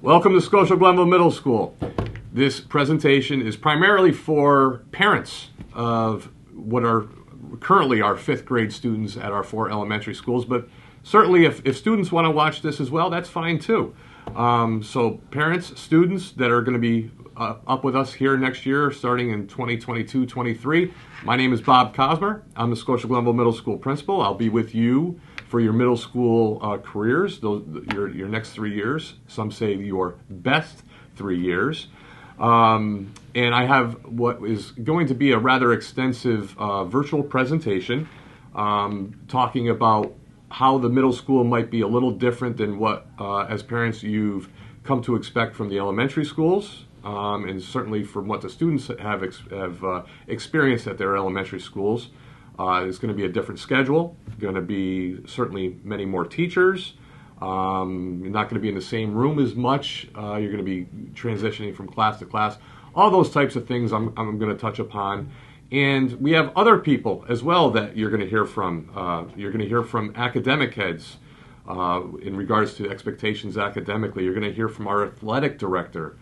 Welcome to Scotia-Glenville Middle School. This presentation is primarily for parents of what are currently our 5th grade students at our 4 elementary schools, but certainly if students want to watch this as well, that's fine too. So parents, students that are going to be up with us here next year starting in 2022-23. My name is Bob Cosmer. I'm the Scotia-Glenville Middle School principal. I'll be with you for your middle school careers, your next 3 years. Some say your best 3 years. And I have what is going to be a rather extensive virtual presentation talking about how the middle school might be a little different than what, as parents, you've come to expect from the elementary schools, and certainly from what the students have experienced at their elementary schools. It's going to be a different schedule, going to be certainly many more teachers. You're not going to be in the same room as much. You're going to be transitioning from class to class. All those types of things I'm going to touch upon. And we have other people as well that you're going to hear from. You're going to hear from academic heads in regards to expectations academically. You're going to hear from our athletic director.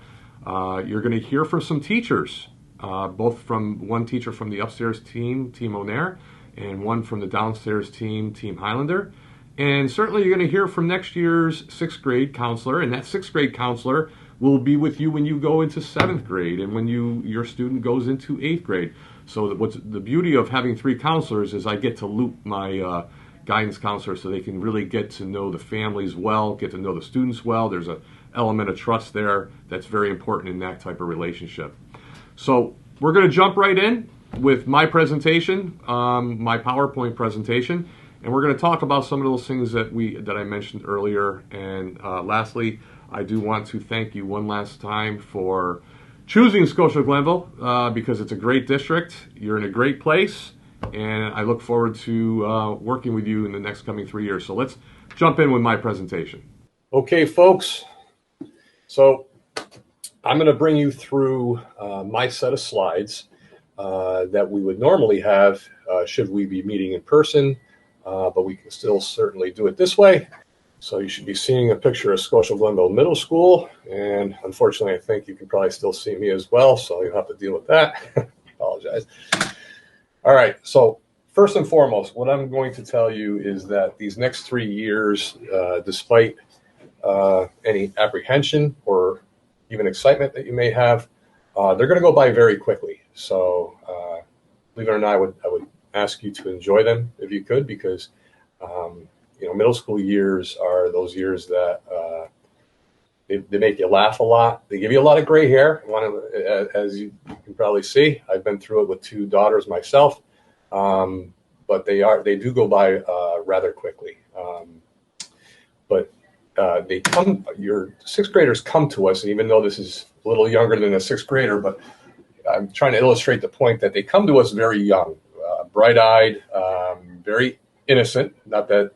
You're going to hear from some teachers, both from one teacher from the upstairs team, Team O'Nair, and one from the downstairs team, Team Highlander. And certainly you're going to hear from next year's 6th grade counselor, and that 6th grade counselor will be with you when you go into 7th grade and when your student goes into 8th grade. So what's the beauty of having 3 counselors is I get to loop my guidance counselor so they can really get to know the families well, get to know the students well. There's an element of trust there that's very important in that type of relationship. So we're going to jump right in with my presentation, my PowerPoint presentation, and we're going to talk about some of those things that I mentioned earlier. And lastly, I do want to thank you one last time for choosing Scotia-Glenville because it's a great district. You're in a great place, and I look forward to working with you in the next coming 3 years. So let's jump in with my presentation. Okay, folks. So I'm going to bring you through my set of slides that we would normally have should we be meeting in person, but we can still certainly do it this way. So you should be seeing a picture of Scotia-Glenville Middle School, and unfortunately I think you can probably still see me as well, so you'll have to deal with that. Apologize. All right, so first and foremost, what I'm going to tell you is that these next 3 years, despite any apprehension or even excitement that you may have, they're going to go by very quickly. So believe it or not, I would ask you to enjoy them if you could, because middle school years are those years that they make you laugh a lot. They give you a lot of gray hair. As you can probably see, I've been through it with 2 daughters myself, but they do go by rather quickly. But your 6th graders come to us, and even though this is a little younger than a 6th grader, but I'm trying to illustrate the point that they come to us very young, bright-eyed, very innocent. Not that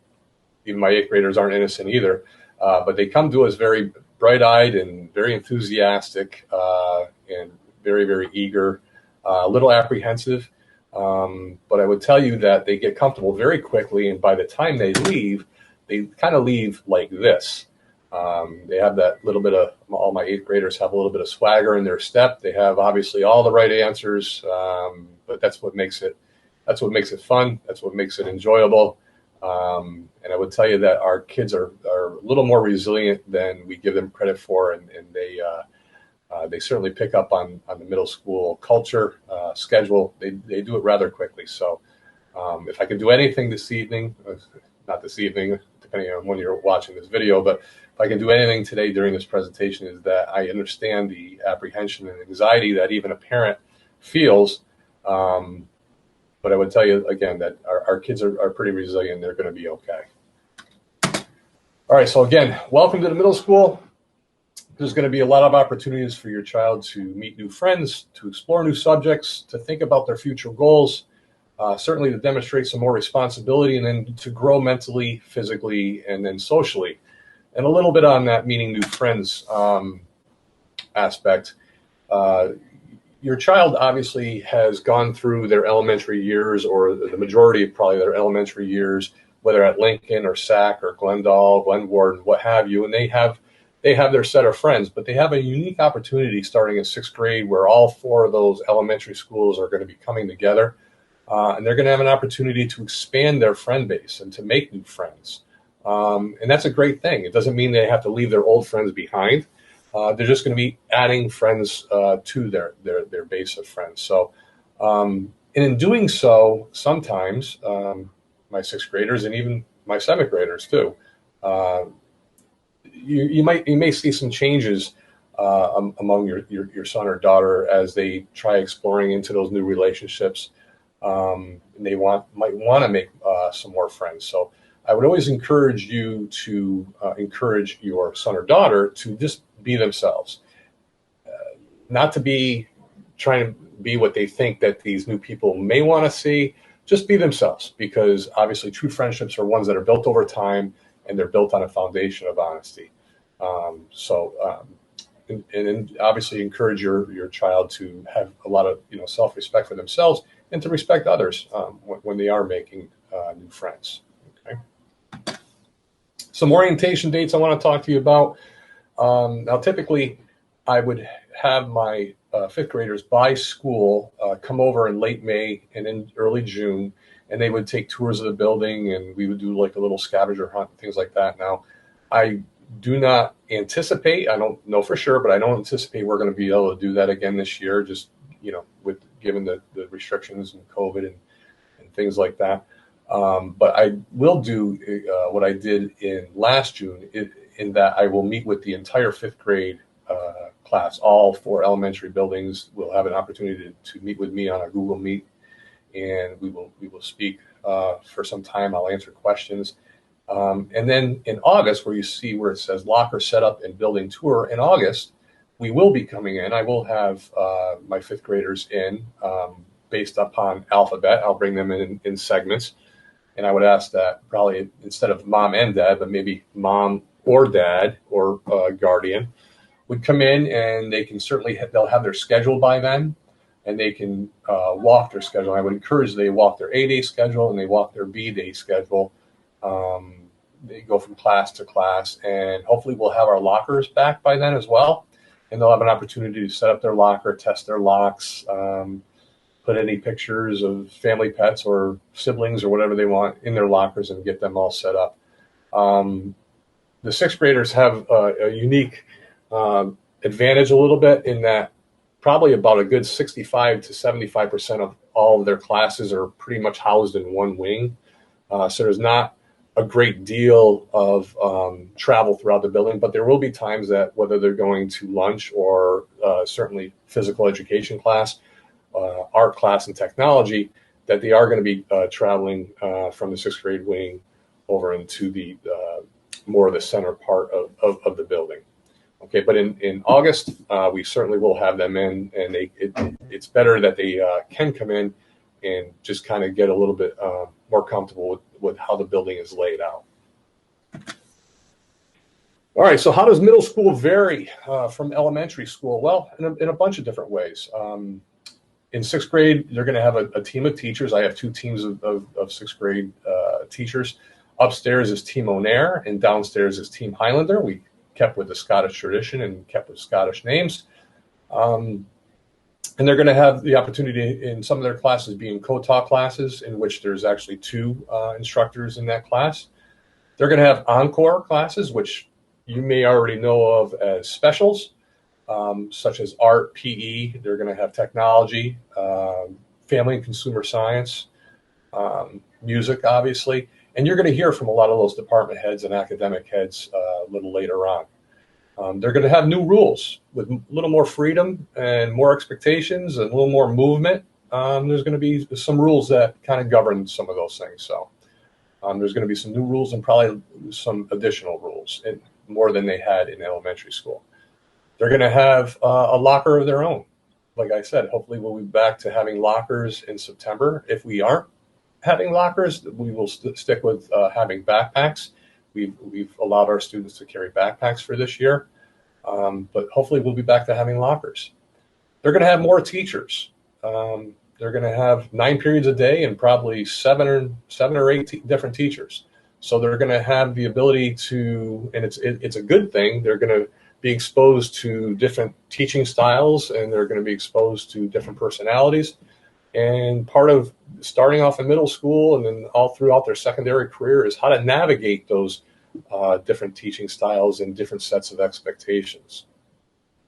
even my 8th graders aren't innocent either, but they come to us very bright-eyed and very enthusiastic and very, very eager, a little apprehensive. But I would tell you that they get comfortable very quickly, and by the time they leave, they kind of leave like this. They have that little bit of, all my 8th graders have a little bit of swagger in their step. They have obviously all the right answers, but that's what makes it fun. That's what makes it enjoyable. And I would tell you that our kids are a little more resilient than we give them credit for, and they certainly pick up on the middle school culture, schedule. They do it rather quickly. So if I could do anything this evening, not this evening, depending on when you're watching this video, but if I can do anything today during this presentation, is that I understand the apprehension and anxiety that even a parent feels. But I would tell you, again, that our kids are pretty resilient. They're going to be okay. All right, so again, welcome to the middle school. There's going to be a lot of opportunities for your child to meet new friends, to explore new subjects, to think about their future goals, certainly to demonstrate some more responsibility, and then to grow mentally, physically, and then socially. And a little bit on that meeting new friends aspect. Your child obviously has gone through their elementary years, or the majority of probably their elementary years, whether at Lincoln or Sac or Glendale, Glenwarden, what have you, and they have they have their set of friends, but they have a unique opportunity starting in 6th grade where all 4 of those elementary schools are going to be coming together. And they're going to have an opportunity to expand their friend base and to make new friends. And that's a great thing. It doesn't mean they have to leave their old friends behind. They're just going to be adding friends to their base of friends. So, and in doing so, sometimes my 6th graders and even my 7th graders too, you may see some changes among your son or daughter as they try exploring into those new relationships. And they might want to make some more friends. So I would always encourage you to encourage your son or daughter to just be themselves, not to be trying to be what they think that these new people may want to see. Just be themselves, because obviously true friendships are ones that are built over time, and they're built on a foundation of honesty. And obviously encourage your child to have a lot of self-respect for themselves and to respect others when they are making new friends. Okay. Some orientation dates I want to talk to you about. Now, typically, I would have my 5th graders by school come over in late May and in early June, and they would take tours of the building, and we would do like a little scavenger hunt and things like that. Now, I do not anticipate, I don't know for sure, but I don't anticipate we're going to be able to do that again this year, just, with given the restrictions and COVID and things like that. But I will do what I did in last June, in that I will meet with the entire 5th grade class. All 4 elementary buildings will have an opportunity to meet with me on a Google Meet, and we will speak for some time. I'll answer questions. And then in August, where you see where it says locker setup and building tour, in August, we will be coming in. I will have my 5th graders in based upon alphabet. I'll bring them in segments. And I would ask that probably instead of mom and dad, but maybe mom or dad or guardian would come in, and they can certainly, they'll have their schedule by then, and they can walk their schedule. I would encourage they walk their A-day schedule and they walk their B-day schedule. They go from class to class, and hopefully we'll have our lockers back by then as well. And they'll have an opportunity to set up their locker, test their locks, put any pictures of family pets or siblings or whatever they want in their lockers and get them all set up. The 6th graders have a unique advantage a little bit in that probably about a good 65 to 75% of all of their classes are pretty much housed in one wing. So there's not a great deal of travel throughout the building, but there will be times that whether they're going to lunch or certainly physical education class, art class, and technology, that they are going to be traveling from the 6th grade wing over into the more of the center part of the building. Okay, but in August, we certainly will have them in, and it's better that they can come in and just kind of get a little bit more comfortable with how the building is laid out. All right, so how does middle school vary from elementary school? Well, in a bunch of different ways. In 6th grade, they're going to have a team of teachers. I have 2 teams of 6th grade teachers. Upstairs is Team O'Nair, and downstairs is Team Highlander. We kept with the Scottish tradition and kept with Scottish names. And they're going to have the opportunity in some of their classes being co-taught classes, in which there's actually 2 instructors in that class. They're going to have encore classes, which you may already know of as specials, such as art, PE. They're going to have technology, family and consumer science, music, obviously. And you're going to hear from a lot of those department heads and academic heads a little later on. They're going to have new rules with a little more freedom and more expectations and a little more movement. There's going to be some rules that kind of govern some of those things. So there's going to be some new rules and probably some additional rules, more than they had in elementary school. They're going to have a locker of their own. Like I said, hopefully we'll be back to having lockers in September. If we aren't having lockers, we will stick with having backpacks. We've allowed our students to carry backpacks for this year, but hopefully we'll be back to having lockers. They're going to have more teachers. They're going to have 9 periods a day and probably seven or eight different teachers. So they're going to have the ability to, and it's a good thing, they're going to be exposed to different teaching styles, and they're going to be exposed to different personalities. And part of starting off in middle school and then all throughout their secondary career is how to navigate those different teaching styles and different sets of expectations.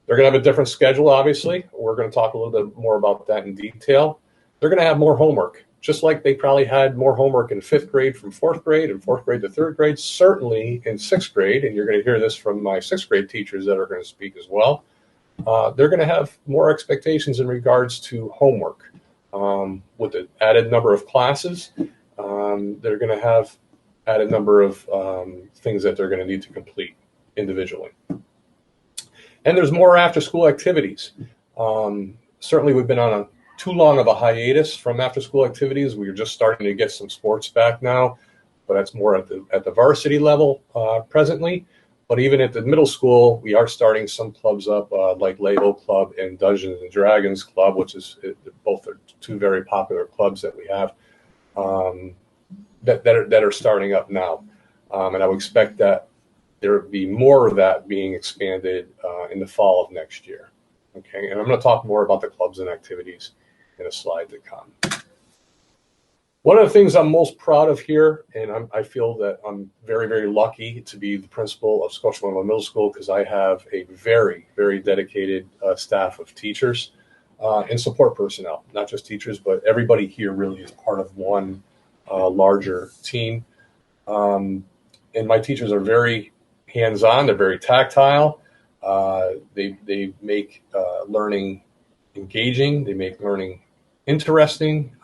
They're going to have a different schedule, obviously. We're going to talk a little bit more about that in detail. They're going to have more homework, just like they probably had more homework in fifth grade from fourth grade and fourth grade to third grade, certainly in sixth grade. And you're going to hear this from my sixth grade teachers that are going to speak as well. They're going to have more expectations in regards to homework. With the added number of classes, they're going to have added number of things that they're going to need to complete individually. And there's more after-school activities. Certainly, we've been on too long of a hiatus from after-school activities. We're just starting to get some sports back now, but that's more at the varsity level presently. But even at the middle school, we are starting some clubs up, like Lego Club and Dungeons and Dragons Club, which is both are two very popular clubs that we have that are starting up now. And I would expect that there would be more of that being expanded in the fall of next year. Okay, and I'm going to talk more about the clubs and activities in a slide to come. One of the things I'm most proud of here, and I feel that I'm very, very lucky to be the principal of Scotia-Glenville Middle School, because I have a very, very dedicated staff of teachers and support personnel, not just teachers, but everybody here really is part of one larger team. And my teachers are very hands-on, they're very tactile. They make learning engaging, they make learning interesting.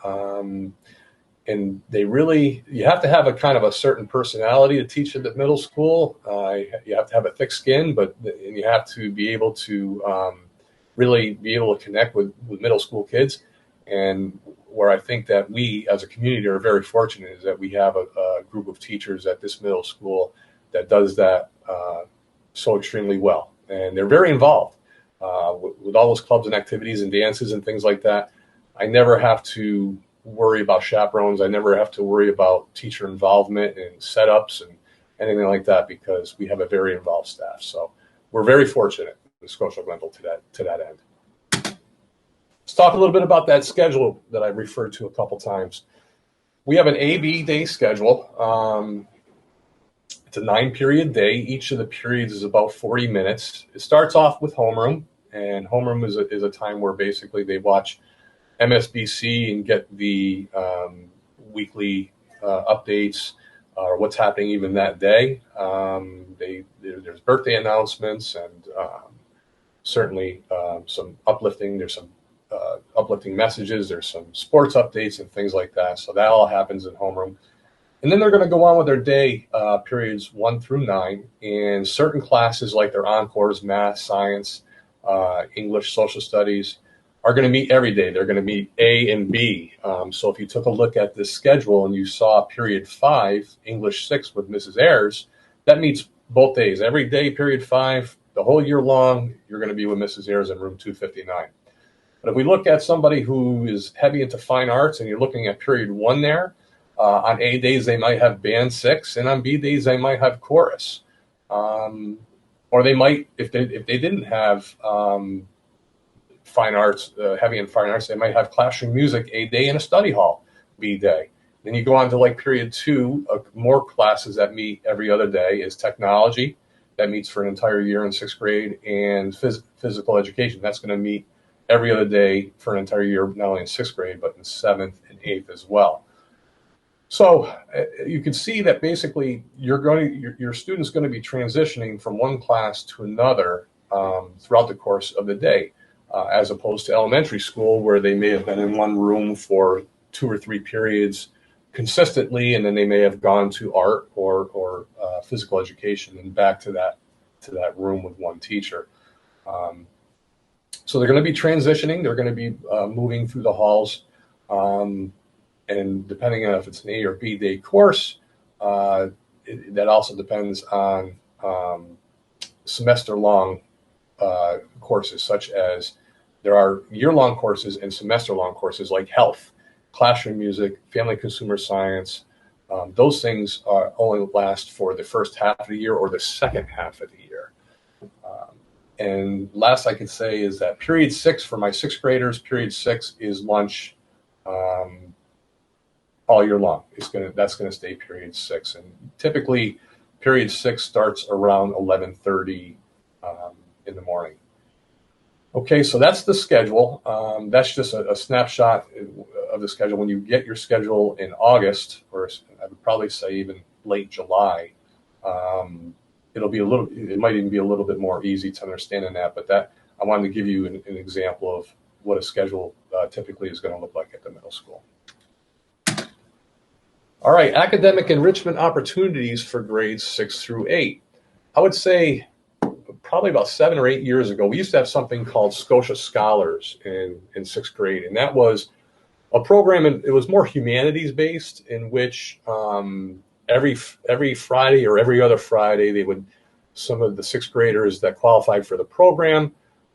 And they really, you have to have a kind of a certain personality to teach at the middle school. You have to have a thick skin, and you have to be able to really be able to connect with middle school kids. And where I think that we as a community are very fortunate is that we have a group of teachers at this middle school that does that so extremely well. And they're very involved with all those clubs and activities and dances and things like that. I never have to worry about chaperones. I never have to worry about teacher involvement and setups and anything like that, because we have a very involved staff. So we're very fortunate in Scotia-Glenville to that end. Let's talk a little bit about that schedule that I referred to a couple times. We have an A-B day schedule. It's a 9-period day. Each of the periods is about 40 minutes. It starts off with homeroom, and homeroom is a time where basically they watch MSBC and get the weekly updates or what's happening even that day. There's birthday announcements and certainly some uplifting. There's some uplifting messages. There's some sports updates and things like that. So that all happens in homeroom. And then they're going to go on with their day periods 1 through 9. And certain classes like their encores, math, science, English, social studies, are going to meet every day. They're going to meet A and B. So if you took a look at this schedule and you saw period 5, English 6 with Mrs. Ayers, that meets both days. Every day, period 5, the whole year long, you're going to be with Mrs. Ayers in room 259. But if we look at somebody who is heavy into fine arts and you're looking at period 1 there, on A days they might have band 6, and on B days they might have chorus. Or they might, if they didn't have fine arts, heavy in fine arts, they might have classroom music A day and a study hall B day. Then you go on to like period 2, more classes that meet every other day is technology, that meets for an entire year in 6th grade, and physical education. That's going to meet every other day for an entire year, not only in 6th grade, but in 7th and 8th as well. So you can see that basically your student's going to be transitioning from one class to another throughout the course of the day, as opposed to elementary school where they may have been in one room for 2 or 3 periods consistently, and then they may have gone to art or physical education and back to that room with one teacher. So they're going to be transitioning. They're going to be moving through the halls. And depending on if it's an A or B day course, that also depends on semester-long courses, such as there are year-long courses and semester-long courses like health, classroom music, family consumer science, Those things only last for the first half of the year or the second half of the year. And last I could say is that period 6 for my 6th graders, period 6 is lunch all year long. That's gonna stay period 6, and typically period 6 starts around 11:30 in the morning. Okay, so that's the schedule. That's just a snapshot of the schedule. When you get your schedule in August, or I would probably say even late July, it might even be a little bit more easy to understand than that. But I wanted to give you an example of what a schedule typically is going to look like at the middle school. All right, academic enrichment opportunities for grades 6 through 8. I would say probably about 7 or 8 years ago, we used to have something called Scotia Scholars in 6th grade, and that was a program. It was more humanities based, in which every Friday or every other Friday, some of the 6th graders that qualified for the program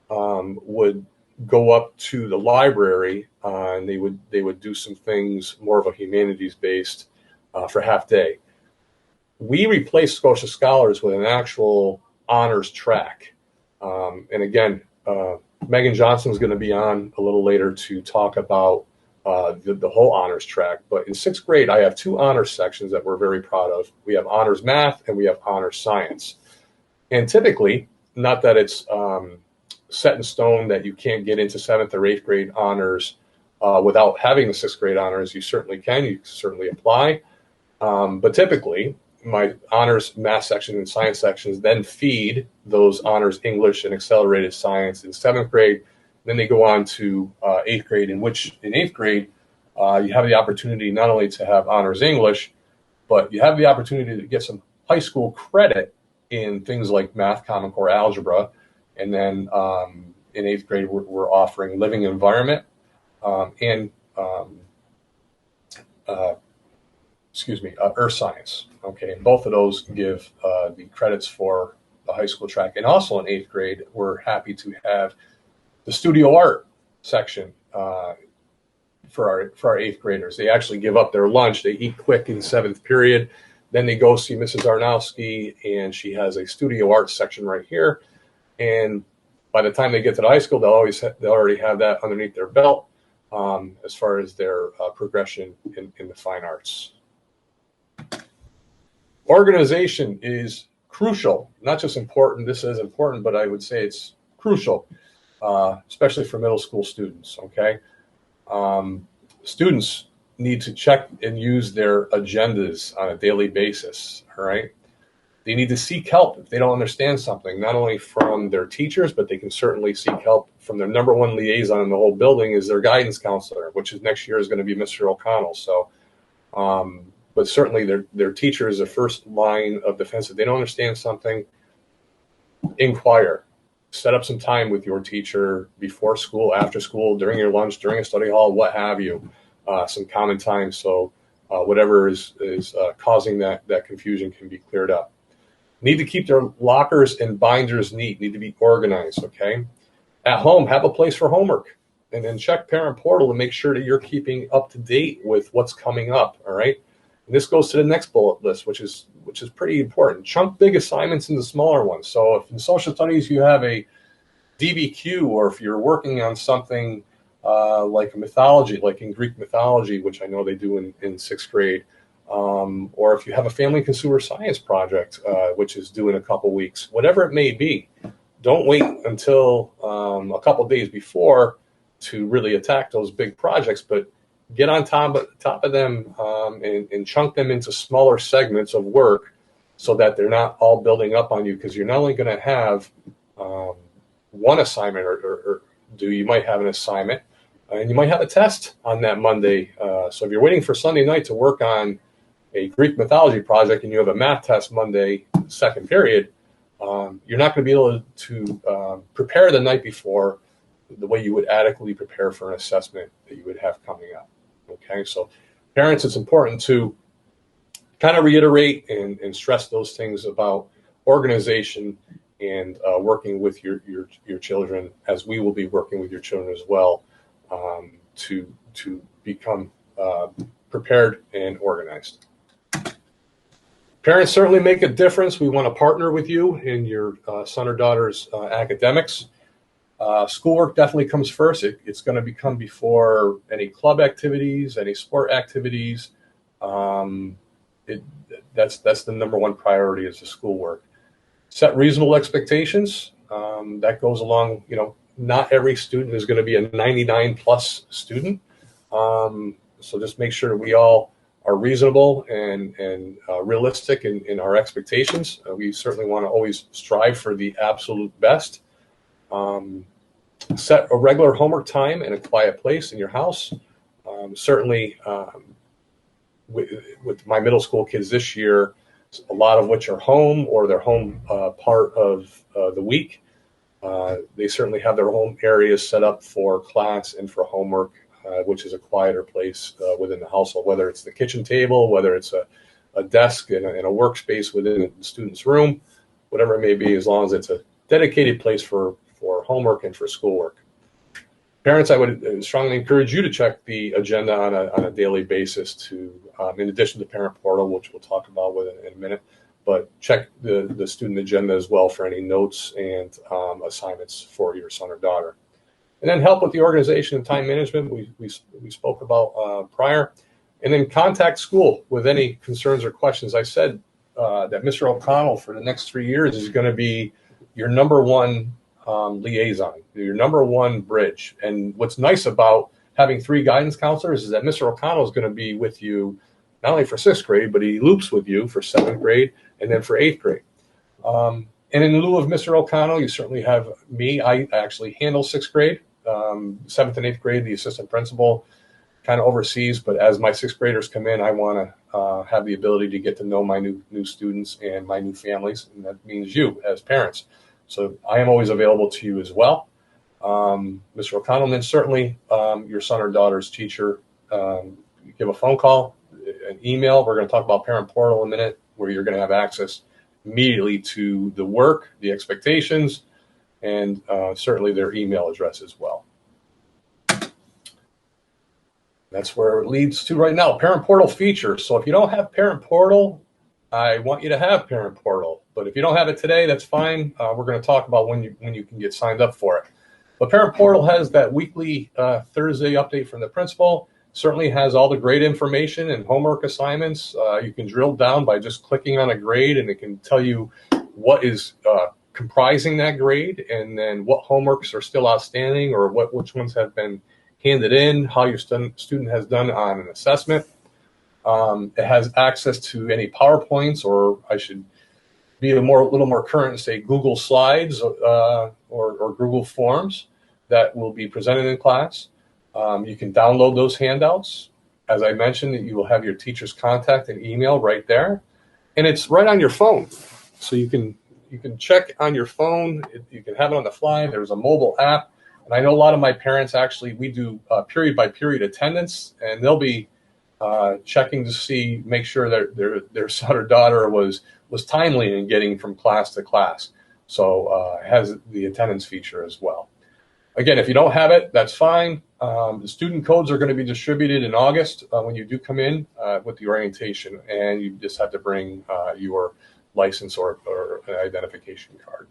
would go up to the library, and they would do some things more of a humanities based for half day. We replaced Scotia Scholars with an actual honors track, and again, Megan Johnson is going to be on a little later to talk about the whole honors track. But in 6th grade, I have 2 honors sections that we're very proud of. We have honors math and we have honors science. And typically, not that it's set in stone that you can't get into 7th or 8th grade honors without having the 6th grade honors. You certainly can. You certainly apply. But typically, my honors math section and science sections then feed those honors English and accelerated science in 7th grade. Then they go on to 8th grade, in which in 8th grade, you have the opportunity not only to have honors English, but you have the opportunity to get some high school credit in things like math, Common Core, algebra. And then in 8th grade, we're offering living environment and earth science. Okay, and both of those give the credits for the high school track. And also in 8th grade, we're happy to have the studio art section for our 8th graders. They actually give up their lunch. They eat quick in 7th period. Then they go see Mrs. Arnowski, and she has a studio art section right here. And by the time they get to the high school, they'll already have that underneath their belt as far as their progression in the fine arts. Organization is crucial, not just important. This is important, but I would say it's crucial, especially for middle school students. Okay, students need to check and use their agendas on a daily basis. All right, they need to seek help if they don't understand something, not only from their teachers, but they can certainly seek help from their number one liaison in the whole building, is their guidance counselor, which is next year is going to be Mr. O'Connell. So, but certainly their teacher is the first line of defense. If they don't understand something, inquire. Set up some time with your teacher before school, after school, during your lunch, during a study hall, what have you. Some common time, so whatever is causing that confusion can be cleared up. Need to keep their lockers and binders neat. Need to be organized. Okay. At home, have a place for homework, and then check Parent Portal to make sure that you're keeping up to date with what's coming up. All right. And this goes to the next bullet list, which is pretty important. Chunk big assignments into smaller ones. So if in social studies you have a DBQ, or if you're working on something like a mythology, like in Greek mythology, which I know they do in 6th grade, or if you have a family consumer science project, which is due in a couple weeks, whatever it may be, don't wait until a couple days before to really attack those big projects, but get on top of them and chunk them into smaller segments of work so that they're not all building up on you, because you're not only going to have one assignment or you might have an assignment, and you might have a test on that Monday. So if you're waiting for Sunday night to work on a Greek mythology project and you have a math test Monday, 2nd period, you're not going to be able to prepare the night before the way you would adequately prepare for an assessment that you would have coming up. Okay, so parents, it's important to kind of reiterate and stress those things about organization and working with your children, as we will be working with your children as well, to become prepared and organized. Parents certainly make a difference. We want to partner with you in your son or daughter's academics. Schoolwork definitely comes first. It's going to come before any club activities, any sport activities. That's the number one priority is the schoolwork. Set reasonable expectations. That goes along, not every student is going to be a 99 plus student. So just make sure we all are reasonable and realistic in our expectations. We certainly want to always strive for the absolute best. Set a regular homework time in a quiet place in your house. Certainly, with my middle school kids this year, a lot of which are home or they're home part of the week. They certainly have their home areas set up for class and for homework, which is a quieter place within the household, whether it's the kitchen table, whether it's a desk and a workspace within the student's room, whatever it may be, as long as it's a dedicated place for homework and for schoolwork. Parents, I would strongly encourage you to check the agenda on a daily basis in addition to Parent Portal, which we'll talk about in a minute, but check the student agenda as well for any notes and assignments for your son or daughter. And then help with the organization and time management we spoke about prior. And then contact school with any concerns or questions. I said that Mr. O'Connell for the next 3 years is going to be your number one liaison, your number one bridge. And what's nice about having 3 guidance counselors is that Mr. O'Connell is going to be with you not only for 6th grade, but he loops with you for 7th grade and then for 8th grade. And in lieu of Mr. O'Connell, you certainly have me. I actually handle 6th grade. 7th and 8th grade, the assistant principal kind of oversees, but as my 6th graders come in, I want to have the ability to get to know my new students and my new families, and that means you as parents. So I am always available to you as well. Mr. O'Connell, and then certainly your son or daughter's teacher, give a phone call, an email. We're going to talk about Parent Portal in a minute, where you're going to have access immediately to the work, the expectations, and certainly their email address as well. That's where it leads to right now. Parent Portal features. So if you don't have Parent Portal, I want you to have Parent Portal. But if you don't have it today, that's fine. We're going to talk about when you can get signed up for it. But Parent Portal has that weekly Thursday update from the principal. Certainly has all the grade information and homework assignments. You can drill down by just clicking on a grade, and it can tell you what is comprising that grade, and then what homeworks are still outstanding, or which ones have been handed in, how your student has done on an assessment. It has access to any PowerPoints, or I should be a little more current and say Google Slides or Google Forms that will be presented in class. You can download those handouts. As I mentioned, you will have your teacher's contact and email right there, and it's right on your phone, so you can check on your phone. You can have it on the fly. There's a mobile app. And I know a lot of my parents we do period by period attendance, and they'll be checking to make sure that their son or daughter was timely in getting from class to class. So it has the attendance feature as well. Again, if you don't have it, that's fine. The student codes are going to be distributed in August when you do come in with the orientation, and you just have to bring your license or an identification card.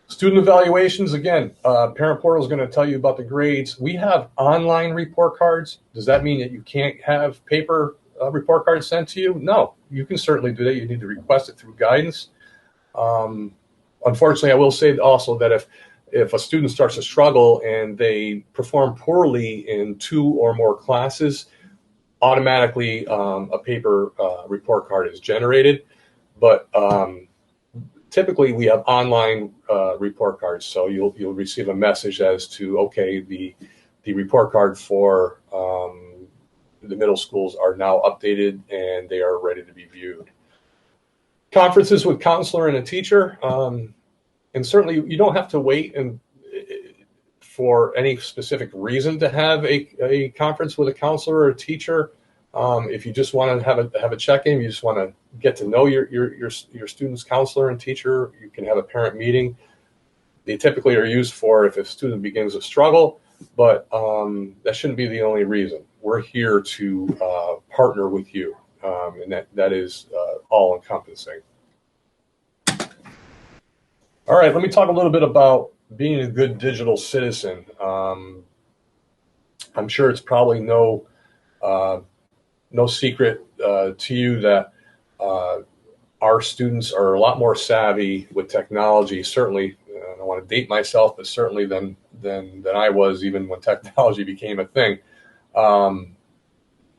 Student evaluations, again, Parent Portal is going to tell you about the grades. We have online report cards. Does that mean that you can't have paper report cards sent to you? No, you can certainly do that. You need to request it through guidance. Unfortunately, I will say also that if a student starts to struggle and they perform poorly in 2 or more classes, automatically a paper report card is generated. But typically we have online report cards, so you'll receive a message as to, okay, the report card for the middle schools are now updated and they are ready to be viewed. Conferences with counselor and a teacher, and certainly you don't have to wait for any specific reason to have a conference with a counselor or a teacher. If you just want to have a check-in, you just want to get to know your student's counselor and teacher, you can have a parent meeting. They typically are used for if a student begins to struggle, but that shouldn't be the only reason. We're here to partner with you. and that is all encompassing. All right, let me talk a little bit about being a good digital citizen. I'm sure it's probably no secret to you that our students are a lot more savvy with technology. Certainly, I don't want to date myself, but certainly than I was even when technology became a thing.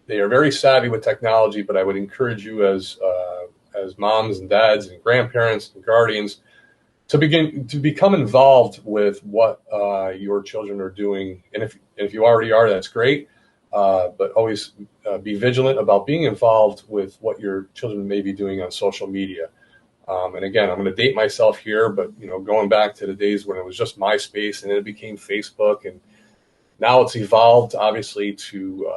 They are very savvy with technology, but I would encourage you as moms and dads and grandparents and guardians to become involved with what your children are doing. And if you already are, that's great. But always be vigilant about being involved with what your children may be doing on social media. And again, I'm going to date myself here, but going back to the days when it was just MySpace and then it became Facebook, and now it's evolved obviously to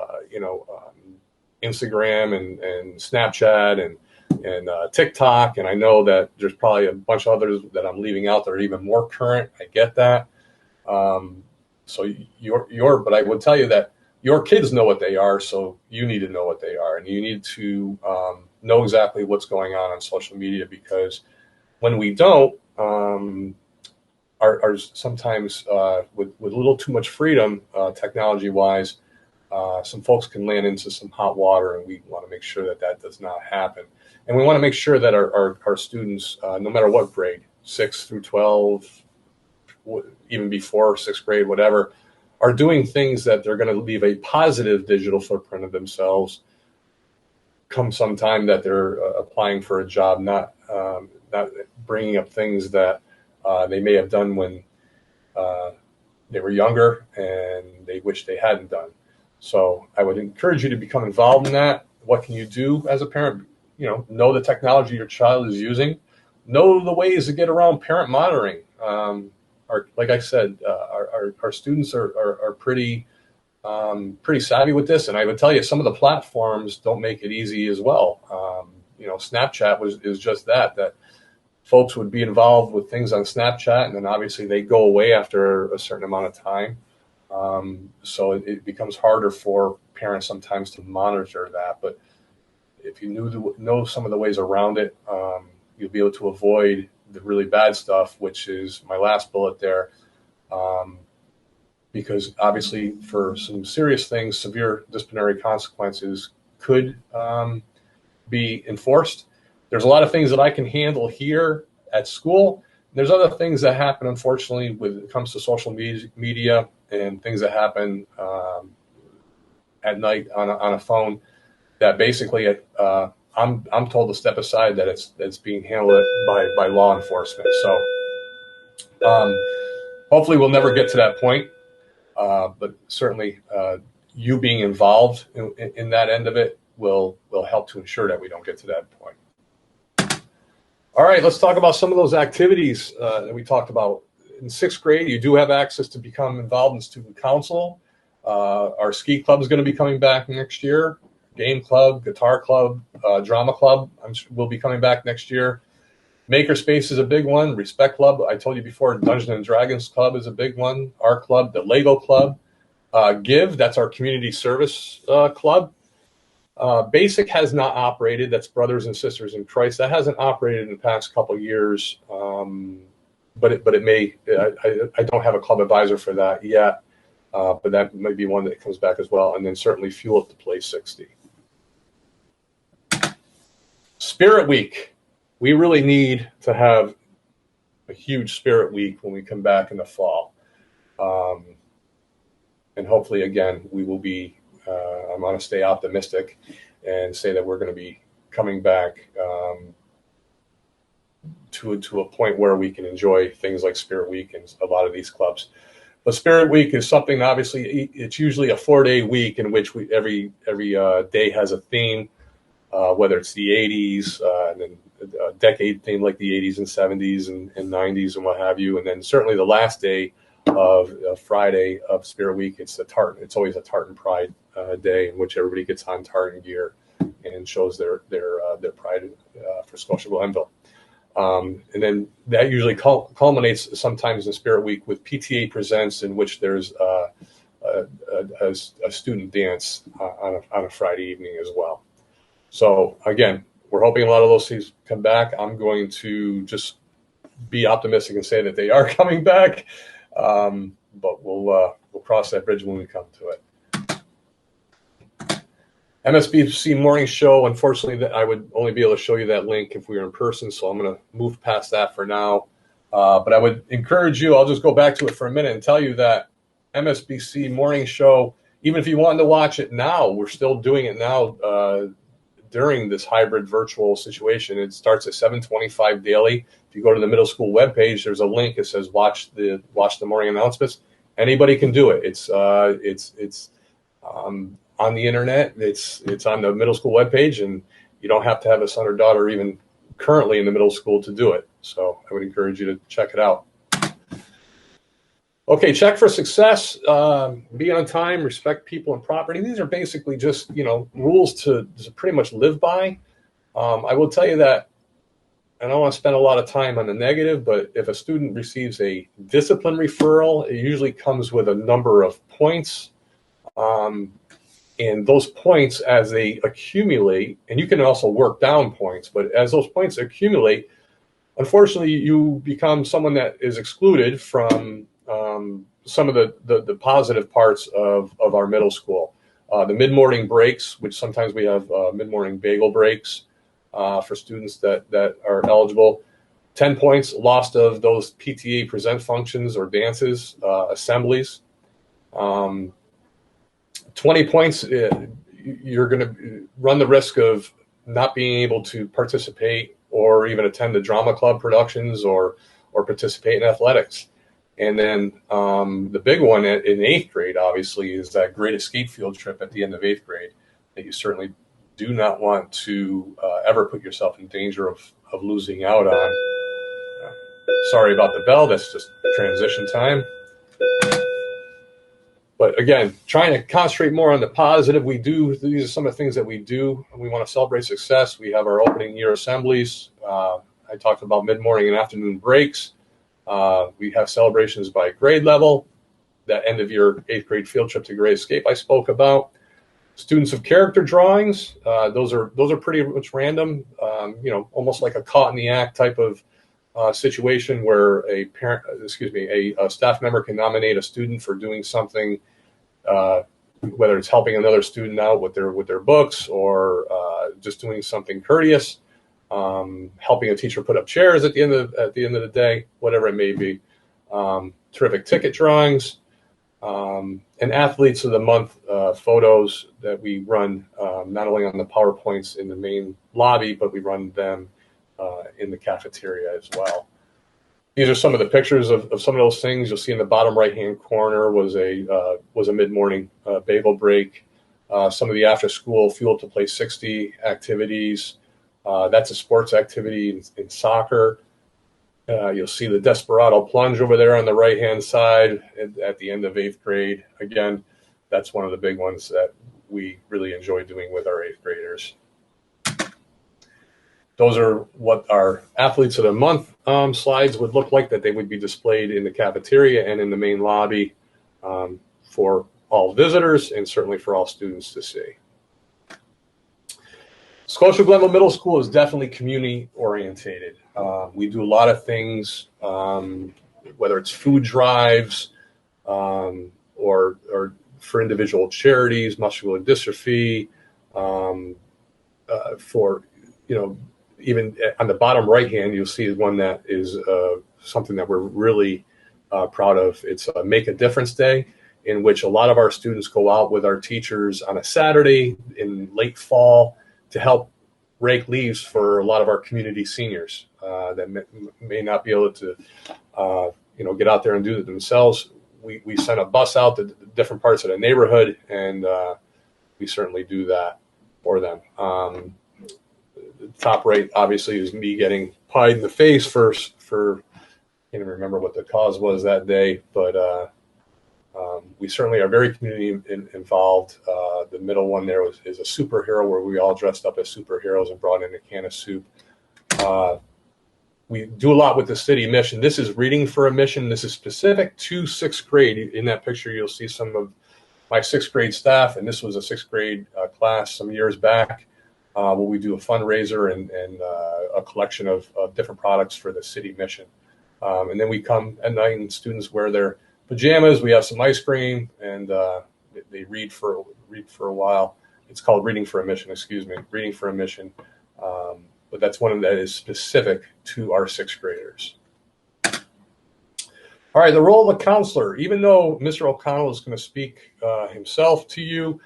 Instagram and Snapchat and TikTok, and I know that there's probably a bunch of others that I'm leaving out that are even more current. I get that. So but I would tell you that your kids know what they are, so you need to know what they are, and you need to know exactly what's going on social media, because when we don't, are sometimes with a little too much freedom, technology-wise, some folks can land into some hot water, and we want to make sure that does not happen. And we want to make sure that our students, no matter what grade, 6 through 12, even before 6th grade, whatever, are doing things that they're going to leave a positive digital footprint of themselves come sometime that they're applying for a job, not bringing up things that they may have done when they were younger and they wish they hadn't done. So I would encourage you to become involved in that. What can you do as a parent? Know the technology your child is using. Know the ways to get around parent monitoring. Like I said, our students are pretty savvy with this, and I would tell you some of the platforms don't make it easy as well. Snapchat is just that folks would be involved with things on Snapchat, and then obviously they go away after a certain amount of time. So it becomes harder for parents sometimes to monitor that. But if you know some of the ways around it, you'll be able to avoid the really bad stuff, which is my last bullet there. Because obviously for some serious things, severe disciplinary consequences could be enforced. There's a lot of things that I can handle here at school. There's other things that happen, unfortunately, when it comes to social media and things that happen at night on a phone that basically I'm told to step aside, that it's being handled by law enforcement. So hopefully we'll never get to that point, but certainly you being involved in that end of it will help to ensure that we don't get to that point. All right, let's talk about some of those activities that we talked about. In 6th grade, you do have access to become involved in student council. Our ski club is going to be coming back next year. Game club, guitar club, drama club will be coming back next year. Makerspace is a big one. Respect Club, I told you before, Dungeons and Dragons Club is a big one. Our club, the Lego Club. Give, that's our community service club. Basic has not operated. That's Brothers and Sisters in Christ. That hasn't operated in the past couple of years, but it may. I don't have a club advisor for that yet, but that may be one that comes back as well. And then certainly Fuel Up to Play 60. Spirit Week. We really need to have a huge Spirit Week when we come back in the fall. And hopefully, again, we will be, I'm going to stay optimistic and say that we're going to be coming back to a point where we can enjoy things like Spirit Week and a lot of these clubs. But Spirit Week is something, obviously, it's usually a 4-day week in which every day has a theme, whether it's the 80s, and then a decade theme like the 80s and 70s and 90s and what have you. And then certainly the last day of Friday of Spirit Week, it's always a Tartan Pride day in which everybody gets on tartan gear and shows their pride for Scotia-Glenville. And then that usually culminates sometimes in Spirit Week with PTA Presents, in which there's a student dance on a Friday evening as well. So again, we're hoping a lot of those things come back. I'm going to just be optimistic and say that they are coming back, but we'll cross that bridge when we come to it. MSBC morning show. Unfortunately, that I would only be able to show you that link if we were in person, so I'm going to move past that for now. But I would encourage you. I'll just go back to it for a minute and tell you that MSBC morning show. Even if you wanted to watch it now, we're still doing it now during this hybrid virtual situation. It starts at 7:25 daily. If you go to the middle school webpage, there's a link that says watch the morning announcements. Anybody can do it. It's on the internet. It's on the middle school webpage, and you don't have to have a son or daughter even currently in the middle school to do it. So I would encourage you to check it out. Okay, check for success, be on time, respect people and property. These are basically just, rules to pretty much live by. I will tell you that I don't want to spend a lot of time on the negative, but if a student receives a discipline referral, it usually comes with a number of points. And those points, as they accumulate, and you can also work down points, but as those points accumulate, unfortunately, you become someone that is excluded from some of the positive parts of our middle school. The mid-morning breaks, which sometimes we have mid-morning bagel breaks for students that are eligible. 10 points lost of those PTA present functions or dances, assemblies. 20 points, you're going to run the risk of not being able to participate or even attend the drama club productions or participate in athletics. And then the big one in 8th grade, obviously, is that great escape field trip at the end of 8th grade that you certainly do not want to ever put yourself in danger of losing out on. Sorry about the bell. That's just transition time. But again, trying to concentrate more on the positive. These are some of the things that we do. We want to celebrate success. We have our opening year assemblies. I talked about mid-morning and afternoon breaks. We have celebrations by grade level. That end of year 8th grade field trip to Great Escape I spoke about. Students of character drawings. Those are pretty much random. Almost like a caught in the act type of situation where a staff member can nominate a student for doing something, whether it's helping another student out with their books or just doing something courteous, helping a teacher put up chairs at the end of the day, whatever it may be. Terrific ticket drawings, and athletes of the month photos that we run not only on the PowerPoints in the main lobby, but we run them in the cafeteria as well. These are some of the pictures of some of those things. You'll see in the bottom right-hand corner was a mid-morning bagel break. Some of the after-school Fuel to Play 60 activities. That's a sports activity in soccer. You'll see the Desperado plunge over there on the right-hand side at the end of 8th grade. Again, that's one of the big ones that we really enjoy doing with our 8th graders. Those are what our athletes of the month slides would look like, that they would be displayed in the cafeteria and in the main lobby for all visitors and certainly for all students to see. Scotia-Glenville Middle School is definitely community orientated. We do a lot of things, whether it's food drives or for individual charities, muscular dystrophy, for even on the bottom right hand, you'll see one that is something that we're really proud of. It's a Make a Difference Day, in which a lot of our students go out with our teachers on a Saturday in late fall to help rake leaves for a lot of our community seniors that may not be able to get out there and do it themselves. We send a bus out to different parts of the neighborhood, and we certainly do that for them. The top right, obviously, is me getting pied in the face for I can't even remember what the cause was that day, but we certainly are very community involved. The middle one there is a superhero where we all dressed up as superheroes and brought in a can of soup. We do a lot with the city mission. This is Reading for a Mission. This is specific to 6th grade. In that picture, you'll see some of my 6th grade staff, and this was a 6th grade class some years back. where we do a fundraiser and a collection of different products for the city mission. And then we come at night and students wear their pajamas. We have some ice cream and they read for a while. It's called Reading for a Mission, Reading for a Mission. But that's one that is specific to our sixth graders. All right, the role of a counselor. Even though Mr. O'Connell is going to speak himself to you,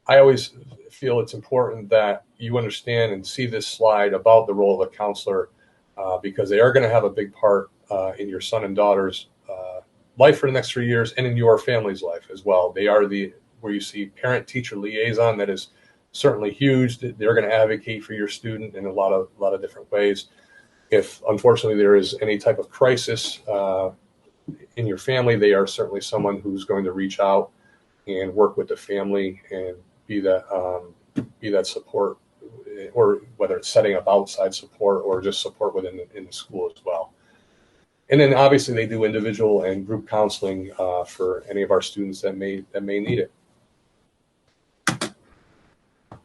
I always feel it's important that you understand and see this slide about the role of a counselor because they are going to have a big part in your son and daughter's life for the next 3 years and in your family's life as well. They are where you see parent-teacher liaison. That is certainly huge. They're going to advocate for your student in a lot of different ways. If unfortunately there is any type of crisis in your family, they are certainly someone who's going to reach out and work with the family and be that support, or whether it's setting up outside support or just support within in the school as well. And then obviously they do individual and group counseling for any of our students that may need it.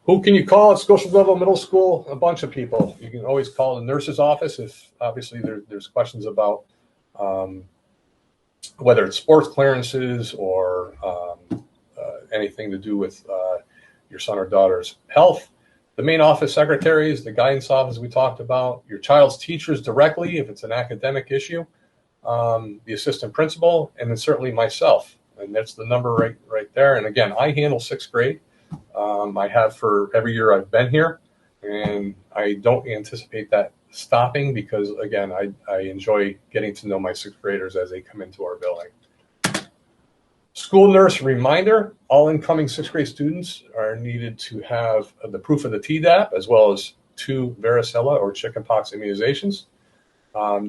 Who can you call at Scotia-Glenville Middle School? A bunch of people. You can always call the nurse's office if obviously there's questions about whether it's sports clearances or anything to do with your son or daughter's health. The main office secretaries, the guidance office we talked about, your child's teachers directly if it's an academic issue, the assistant principal, and then certainly myself. And that's the number right there. And again, I handle sixth grade. I have for every year I've been here, and I don't anticipate that stopping because, again, I enjoy getting to know my sixth graders as they come into our building. School nurse reminder, all incoming sixth grade students are needed to have the proof of the Tdap as well as 2 varicella or chickenpox immunizations.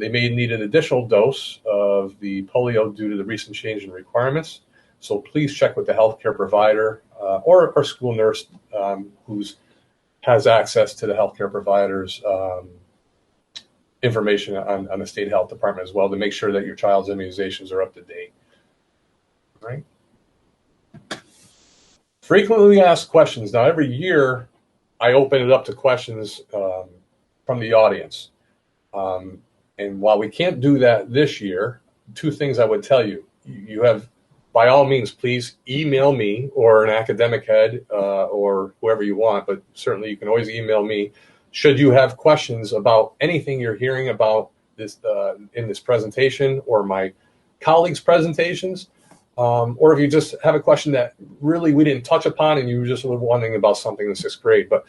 They may need an additional dose of the polio due to the recent change in requirements. So please check with the healthcare provider or our school nurse who has access to the healthcare provider's information on the state health department as well to make sure that your child's immunizations are up to date. Right? Frequently asked questions. Now, every year I open it up to questions from the audience. And while we can't do that this year, 2 things I would tell you. You have, by all means, please email me or an academic head or whoever you want, but certainly you can always email me should you have questions about anything you're hearing about this in this presentation or my colleagues' presentations. Or if you just have a question that really we didn't touch upon and you were just wondering about something in 6th grade. But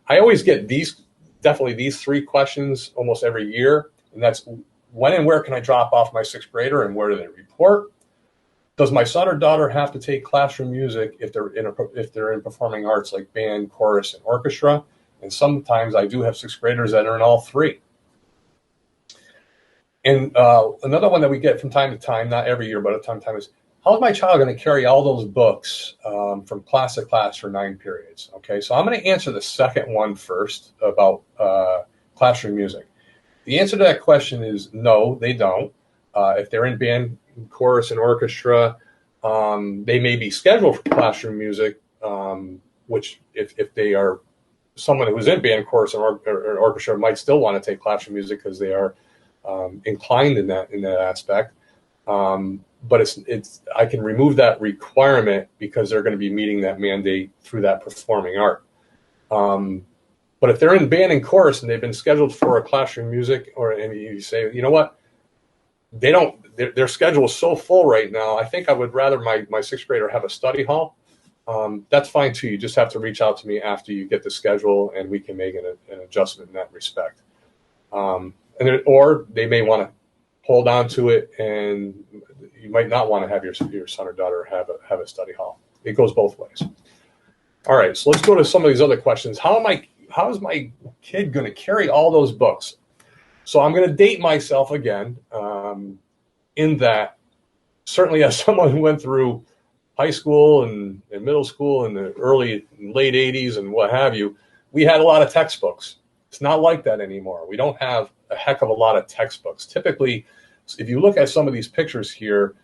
I always get these 3 questions almost every year. And that's when and where can I drop off my 6th grader and where do they report? Does my son or daughter have to take classroom music if they're in performing arts like band, chorus, and orchestra? And sometimes I do have 6th graders that are in all 3. And another one that we get from time to time, not every year, but at time to time, is how is my child going to carry all those books from class to class for 9 periods? Okay, so I'm going to answer the second one first about classroom music. The answer to that question is no, they don't. If they're in band, chorus, and orchestra, they may be scheduled for classroom music, which if they are someone who's in band, chorus, or orchestra might still want to take classroom music because they are inclined in that aspect. But it's I can remove that requirement because they're going to be meeting that mandate through that performing art. But if they're in band and chorus and they've been scheduled for a classroom music, and you say, you know what, their schedule is so full right now, I think I would rather my 6th grader have a study hall. That's fine too. You just have to reach out to me after you get the schedule and we can make an adjustment in that respect. Or they may want to hold on to it and you might not want to have your son or daughter have a study hall. It goes both ways. All right, so let's go to some of these other questions. How is my kid going to carry all those books? So I'm going to date myself again in that certainly as someone who went through high school and middle school in the late 80s and what have you, we had a lot of textbooks. It's not like that anymore. We don't have a heck of a lot of textbooks. Typically, if you look at some of these pictures here,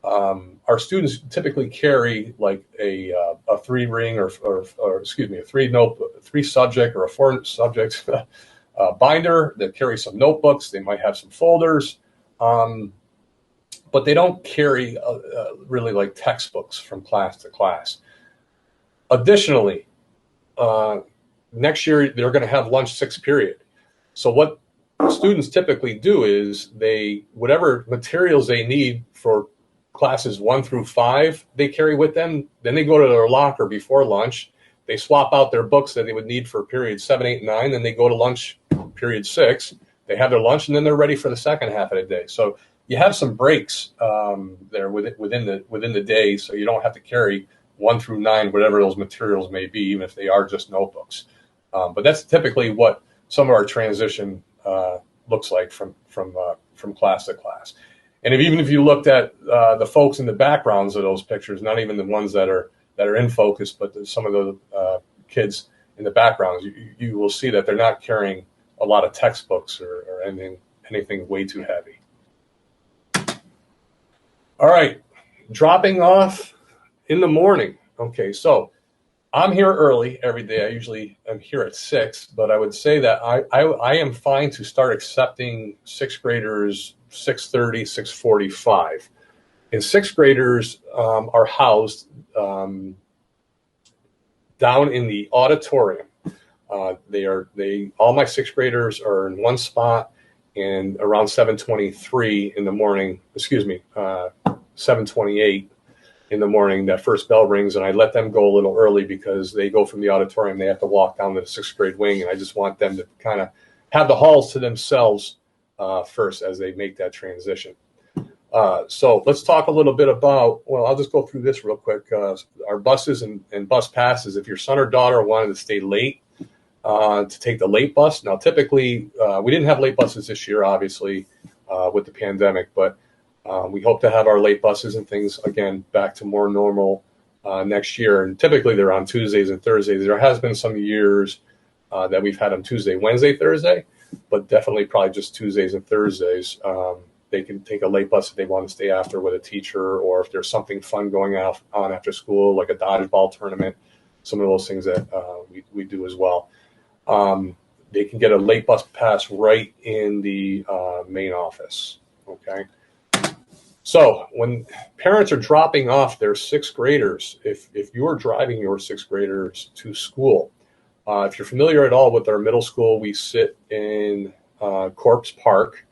our students typically carry like a 3-ring or excuse me, a 3-subject or a 4-subject binder that carries some notebooks. They might have some folders, but they don't carry really like textbooks from class to class. Additionally, next year they're going to have lunch 6th period. So what students typically do is whatever materials they need for classes 1 through 5, they carry with them. Then they go to their locker before lunch. They swap out their books that they would need for period 7, 8, 9. Then they go to lunch period 6. They have their lunch, and then they're ready for the second half of the day. So you have some breaks there within the day, so you don't have to carry 1 through 9, whatever those materials may be, even if they are just notebooks. But that's typically what some of our transition looks like from class to class. And even if you looked at the folks in the backgrounds of those pictures, not even the ones that are in focus, but some of the kids in the backgrounds, you will see that they're not carrying a lot of textbooks or anything way too heavy. All right, dropping off in the morning. Okay, so I'm here early every day. I usually am here at 6, but I would say that I am fine to start accepting 6th graders 6:30, 6:45. And 6th graders are housed down in the auditorium. All my 6th graders are in one spot, and around 7:23 in the morning, 7:28 in the morning, that first bell rings, and I let them go a little early because they go from the auditorium. They have to walk down to the 6th grade wing, and I just want them to kind of have the halls to themselves first as they make that transition. So let's talk a little bit about, well, I'll just go through this real quick. Our buses and bus passes, if your son or daughter wanted to stay late to take the late bus. Now, typically, we didn't have late buses this year, obviously, with the pandemic, but we hope to have our late buses and things, again, back to more normal next year. And typically, they're on Tuesdays and Thursdays. There has been some years that we've had them Tuesday, Wednesday, Thursday, but definitely probably just Tuesdays and Thursdays. They can take a late bus if they want to stay after with a teacher, or if there's something fun going on after school, like a dodgeball tournament, some of those things that we do as well. They can get a late bus pass right in the main office, okay? So when parents are dropping off their 6th graders, if you're driving your 6th graders to school, if you're familiar at all with our middle school, we sit in Corpse Park.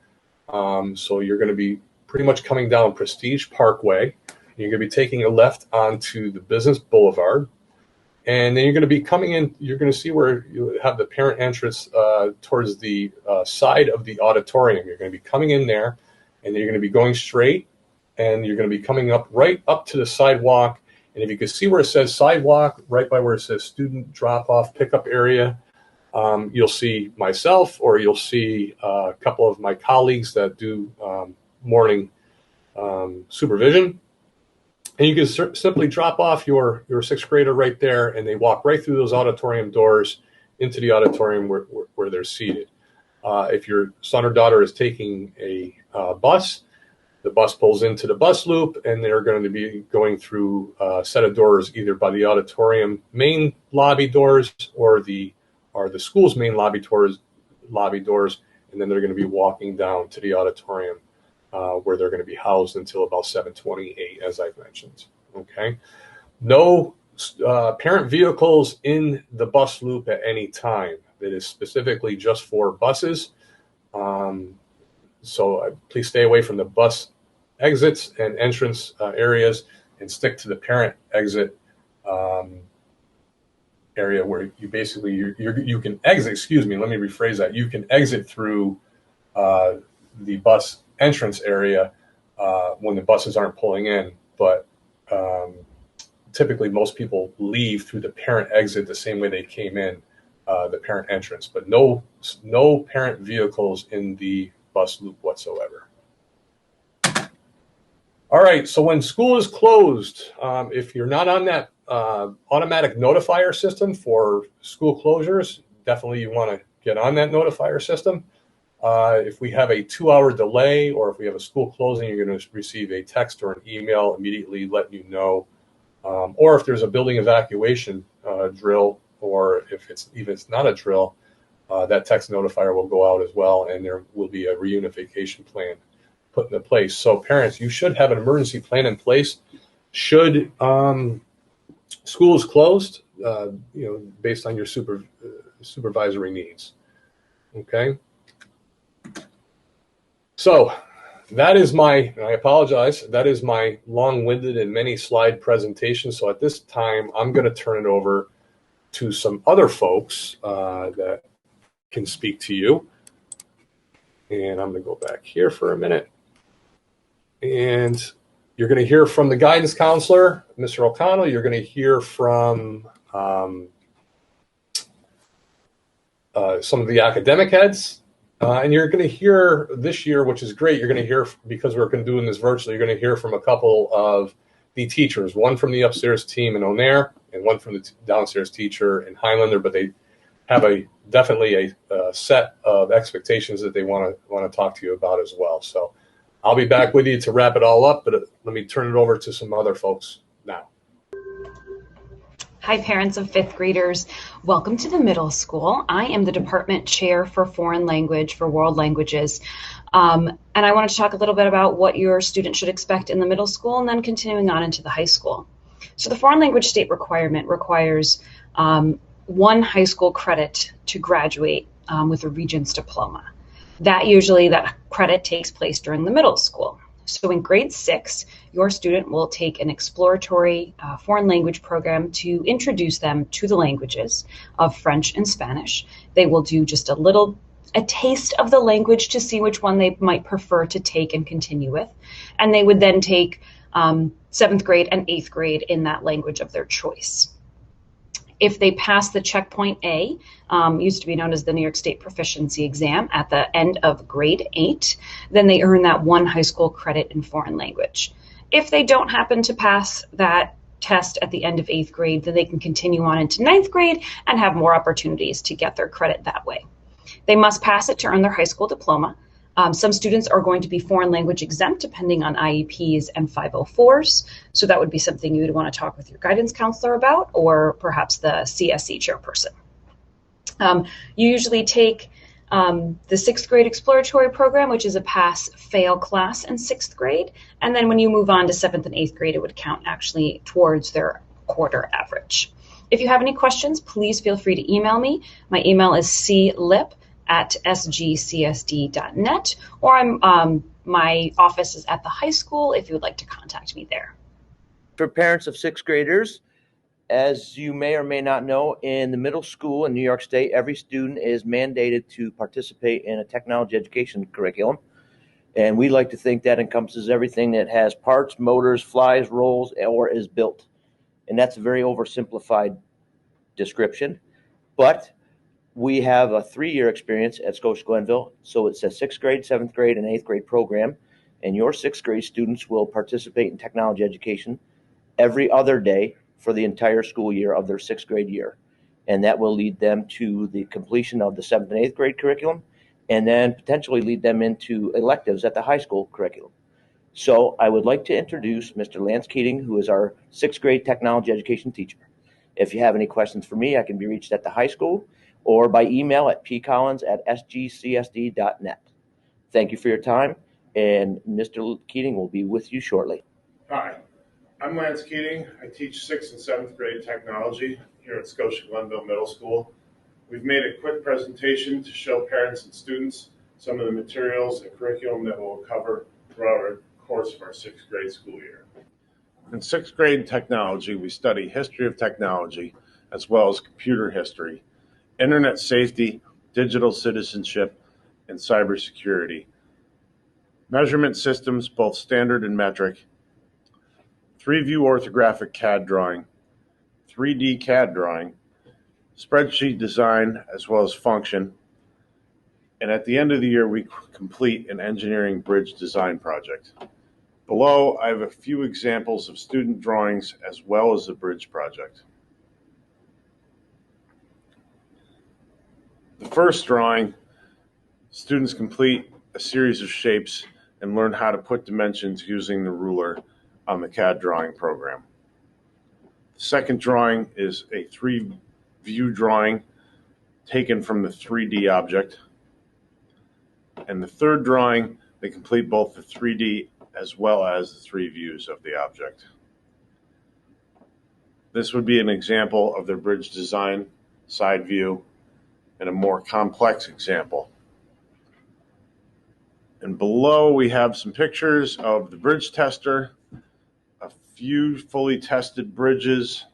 So you're going to be pretty much coming down Prestige Parkway. You're going to be taking a left onto the Business Boulevard. And then you're going to be coming in, you're going to see where you have the parent entrance towards the side of the auditorium. You're going to be coming in there, and then you're going to be going straight, and you're going to be coming right up to the sidewalk. And if you can see where it says sidewalk, right by where it says student drop-off pickup area, you'll see myself, or you'll see a couple of my colleagues that do morning supervision. And you can simply drop off your 6th grader right there, and they walk right through those auditorium doors into the auditorium where they're seated. If your son or daughter is taking a bus, the bus pulls into the bus loop, and they're going to be going through a set of doors, either by the auditorium main lobby doors or the school's main lobby doors, and then they're going to be walking down to the auditorium where they're going to be housed until about 7:28, as I've mentioned. Okay, no parent vehicles in the bus loop at any time. It is specifically just for buses. So please stay away from the bus exits and entrance areas, and stick to the parent exit area where you basically you can exit. Excuse me, let me rephrase that. You can exit through the bus entrance area when the buses aren't pulling in, but typically most people leave through the parent exit the same way they came in, the parent entrance, but no parent vehicles in the bus loop whatsoever. All right, so when school is closed, if you're not on that automatic notifier system for school closures, definitely you want to get on that notifier system. If we have a 2-hour delay or if we have a school closing, you're going to receive a text or an email immediately letting you know. Or if there's a building evacuation drill, or if it's not a drill, that text notifier will go out as well, and there will be a reunification plan put into place. So parents, you should have an emergency plan in place should school is closed, based on your supervisory needs. Okay. So that is I apologize, that is my long-winded and many slide presentation. So at this time, I'm going to turn it over to some other folks that can speak to you. And I'm going to go back here for a minute. And you're going to hear from the guidance counselor, Mr. O'Connell. You're going to hear from some of the academic heads. And you're going to hear this year, which is great, you're going to hear, because we're going to do this virtually, you're going to hear from a couple of the teachers, one from the upstairs team in O'Neill and one from the downstairs teacher in Highlander, but they have definitely a set of expectations that they want to talk to you about as well. So I'll be back with you to wrap it all up, but let me turn it over to some other folks now. Hi, parents of fifth graders. Welcome to the middle school. I am the department chair for foreign language for world languages. And I wanted to talk a little bit about what your student should expect in the middle school and then continuing on into the high school. So the foreign language state requirement requires 1 high school credit to graduate with a Regents diploma. That credit takes place during the middle school. So in grade 6, your student will take an exploratory foreign language program to introduce them to the languages of French and Spanish. They will do just a taste of the language to see which one they might prefer to take and continue with. And they would then take 7th grade and 8th grade in that language of their choice. If they pass the checkpoint A, used to be known as the New York State Proficiency Exam, at the end of grade 8, then they earn that 1 high school credit in foreign language. If they don't happen to pass that test at the end of 8th grade, then they can continue on into 9th grade and have more opportunities to get their credit that way. They must pass it to earn their high school diploma. Some students are going to be foreign language exempt depending on IEPs and 504s. So that would be something you would want to talk with your guidance counselor about, or perhaps the CSE chairperson. You usually take the 6th grade exploratory program, which is a pass-fail class in 6th grade. And then when you move on to 7th and 8th grade, it would count actually towards their quarter average. If you have any questions, please feel free to email me. My email is clip@sgcsd.net, or my office is at the high school if you would like to contact me there. For parents of 6th graders, as you may or may not know, in the middle school in New York State, every student is mandated to participate in a technology education curriculum. And we like to think that encompasses everything that has parts, motors, flies, rolls, or is built. And that's a very oversimplified description. But we have a 3-year experience at Scotia-Glenville. So it's a 6th grade, 7th grade, and 8th grade program. And your 6th grade students will participate in technology education every other day for the entire school year of their 6th grade year. And that will lead them to the completion of the 7th and 8th grade curriculum, and then potentially lead them into electives at the high school curriculum. So I would like to introduce Mr. Lance Keating, who is our 6th grade technology education teacher. If you have any questions for me, I can be reached at the high school or by email at pcollins@sgcsd.net. Thank you for your time, and Mr. Keating will be with you shortly. Hi, I'm Lance Keating. I teach 6th and 7th grade technology here at Scotia-Glenville Middle School. We've made a quick presentation to show parents and students some of the materials and curriculum that we'll cover throughout our course of our 6th grade school year. In 6th grade technology, we study history of technology as well as computer history, internet safety, digital citizenship, and cybersecurity. Measurement systems, both standard and metric, 3-view orthographic CAD drawing, 3D CAD drawing, spreadsheet design, as well as function. And at the end of the year, we complete an engineering bridge design project. Below, I have a few examples of student drawings as well as the bridge project. The first drawing Students complete a series of shapes and learn how to put dimensions using the ruler on the CAD drawing program. The second drawing is a 3-view drawing taken from the 3D object. And the third drawing, they complete both the 3D as well as the 3 views of the object. This would be an example of their bridge design, side view, and a more complex example. And below we have some pictures of the bridge tester, a few fully tested bridges,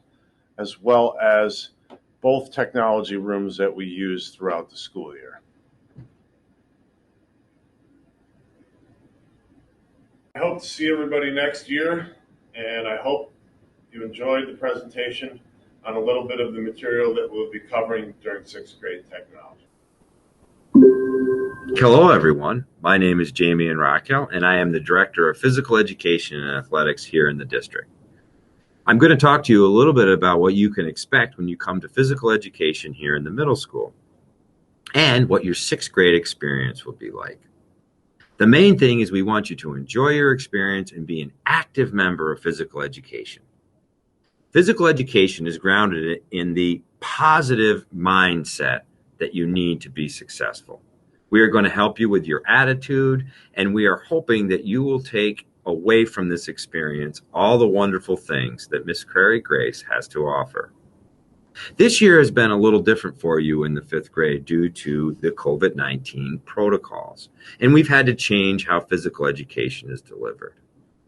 as well as both technology rooms that we use throughout the school year. I hope to see everybody next year, and I hope you enjoyed the presentation on a little bit of the material that we'll be covering during 6th grade technology. Hello, everyone. My name is Jamie and Raquel, and I am the Director of Physical Education and Athletics here in the district. I'm going to talk to you a little bit about what you can expect when you come to physical education here in the middle school and what your 6th grade experience will be like. The main thing is we want you to enjoy your experience and be an active member of physical education. Physical education is grounded in the positive mindset that you need to be successful. We are going to help you with your attitude, and we are hoping that you will take away from this experience all the wonderful things that Miss Carrie Grace has to offer. This year has been a little different for you in the 5th grade due to the COVID-19 protocols, and we've had to change how physical education is delivered.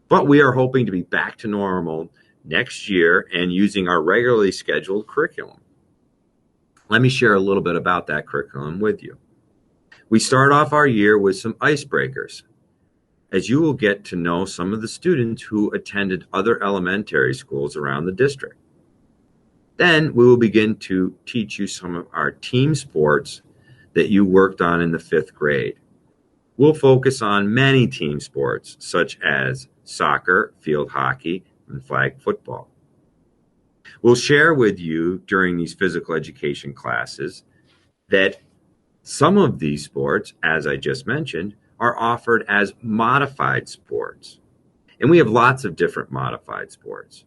But we are hoping to be back to normal next year and using our regularly scheduled curriculum. Let me share a little bit about that curriculum with you. We start off our year with some icebreakers, as you will get to know some of the students who attended other elementary schools around the district. Then we will begin to teach you some of our team sports that you worked on in the 5th grade. We'll focus on many team sports such as soccer, field hockey, and flag football. We'll share with you during these physical education classes that some of these sports, as I just mentioned, are offered as modified sports. And we have lots of different modified sports.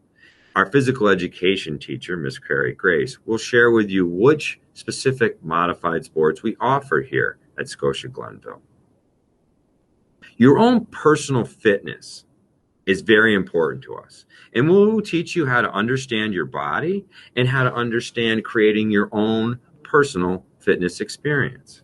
Our physical education teacher, Miss Carrie Grace, will share with you which specific modified sports we offer here at Scotia-Glenville. Your own personal fitness is very important to us. And we'll teach you how to understand your body and how to understand creating your own personal fitness experience.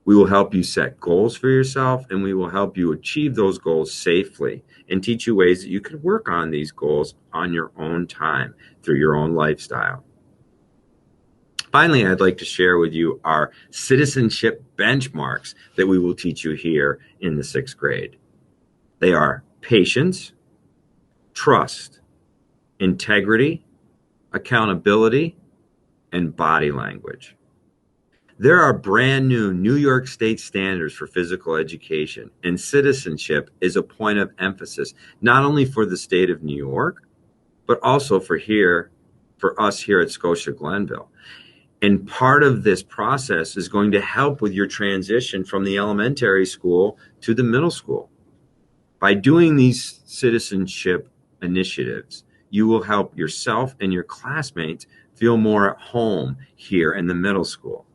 We will help you set goals for yourself, and we will help you achieve those goals safely and teach you ways that you can work on these goals on your own time through your own lifestyle. Finally, I'd like to share with you our citizenship benchmarks that we will teach you here in the 6th grade. They are patience, trust, integrity, accountability, and body language. There are brand new New York State standards for physical education, and citizenship is a point of emphasis, not only for the state of New York, but also for us here at Scotia-Glenville. And part of this process is going to help with your transition from the elementary school to the middle school. By doing these citizenship initiatives, you will help yourself and your classmates feel more at home here in the middle school.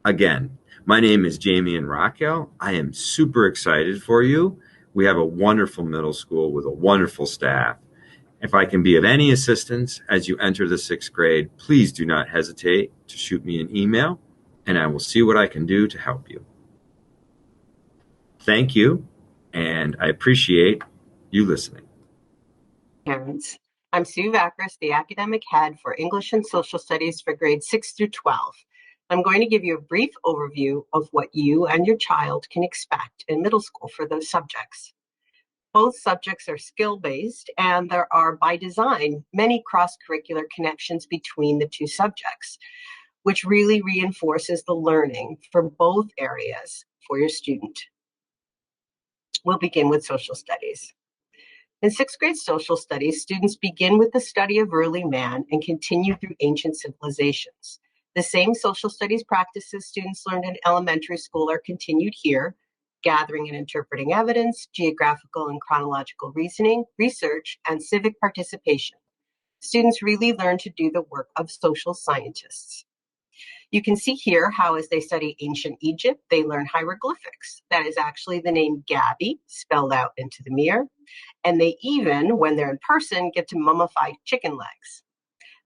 Again, my name is Jamie and Raquel. I am super excited for you. We have a wonderful middle school with a wonderful staff. If I can be of any assistance as you enter the 6th grade, please do not hesitate to shoot me an email, and I will see what I can do to help you. Thank you, and I appreciate you listening. Parents, I'm Sue Vacris, the academic head for English and Social Studies for grades 6 through 12. I'm going to give you a brief overview of what you and your child can expect in middle school for those subjects. Both subjects are skill-based, and there are, by design, many cross-curricular connections between the two subjects, which really reinforces the learning for both areas for your student. We'll begin with social studies. In 6th grade social studies, students begin with the study of early man and continue through ancient civilizations. The same social studies practices students learned in elementary school are continued here: gathering and interpreting evidence, geographical and chronological reasoning, research, and civic participation. Students really learn to do the work of social scientists. You can see here how, as they study ancient Egypt, they learn hieroglyphics. That is actually the name Gabi spelled out into the mirror. And they even, when they're in person, get to mummify chicken legs.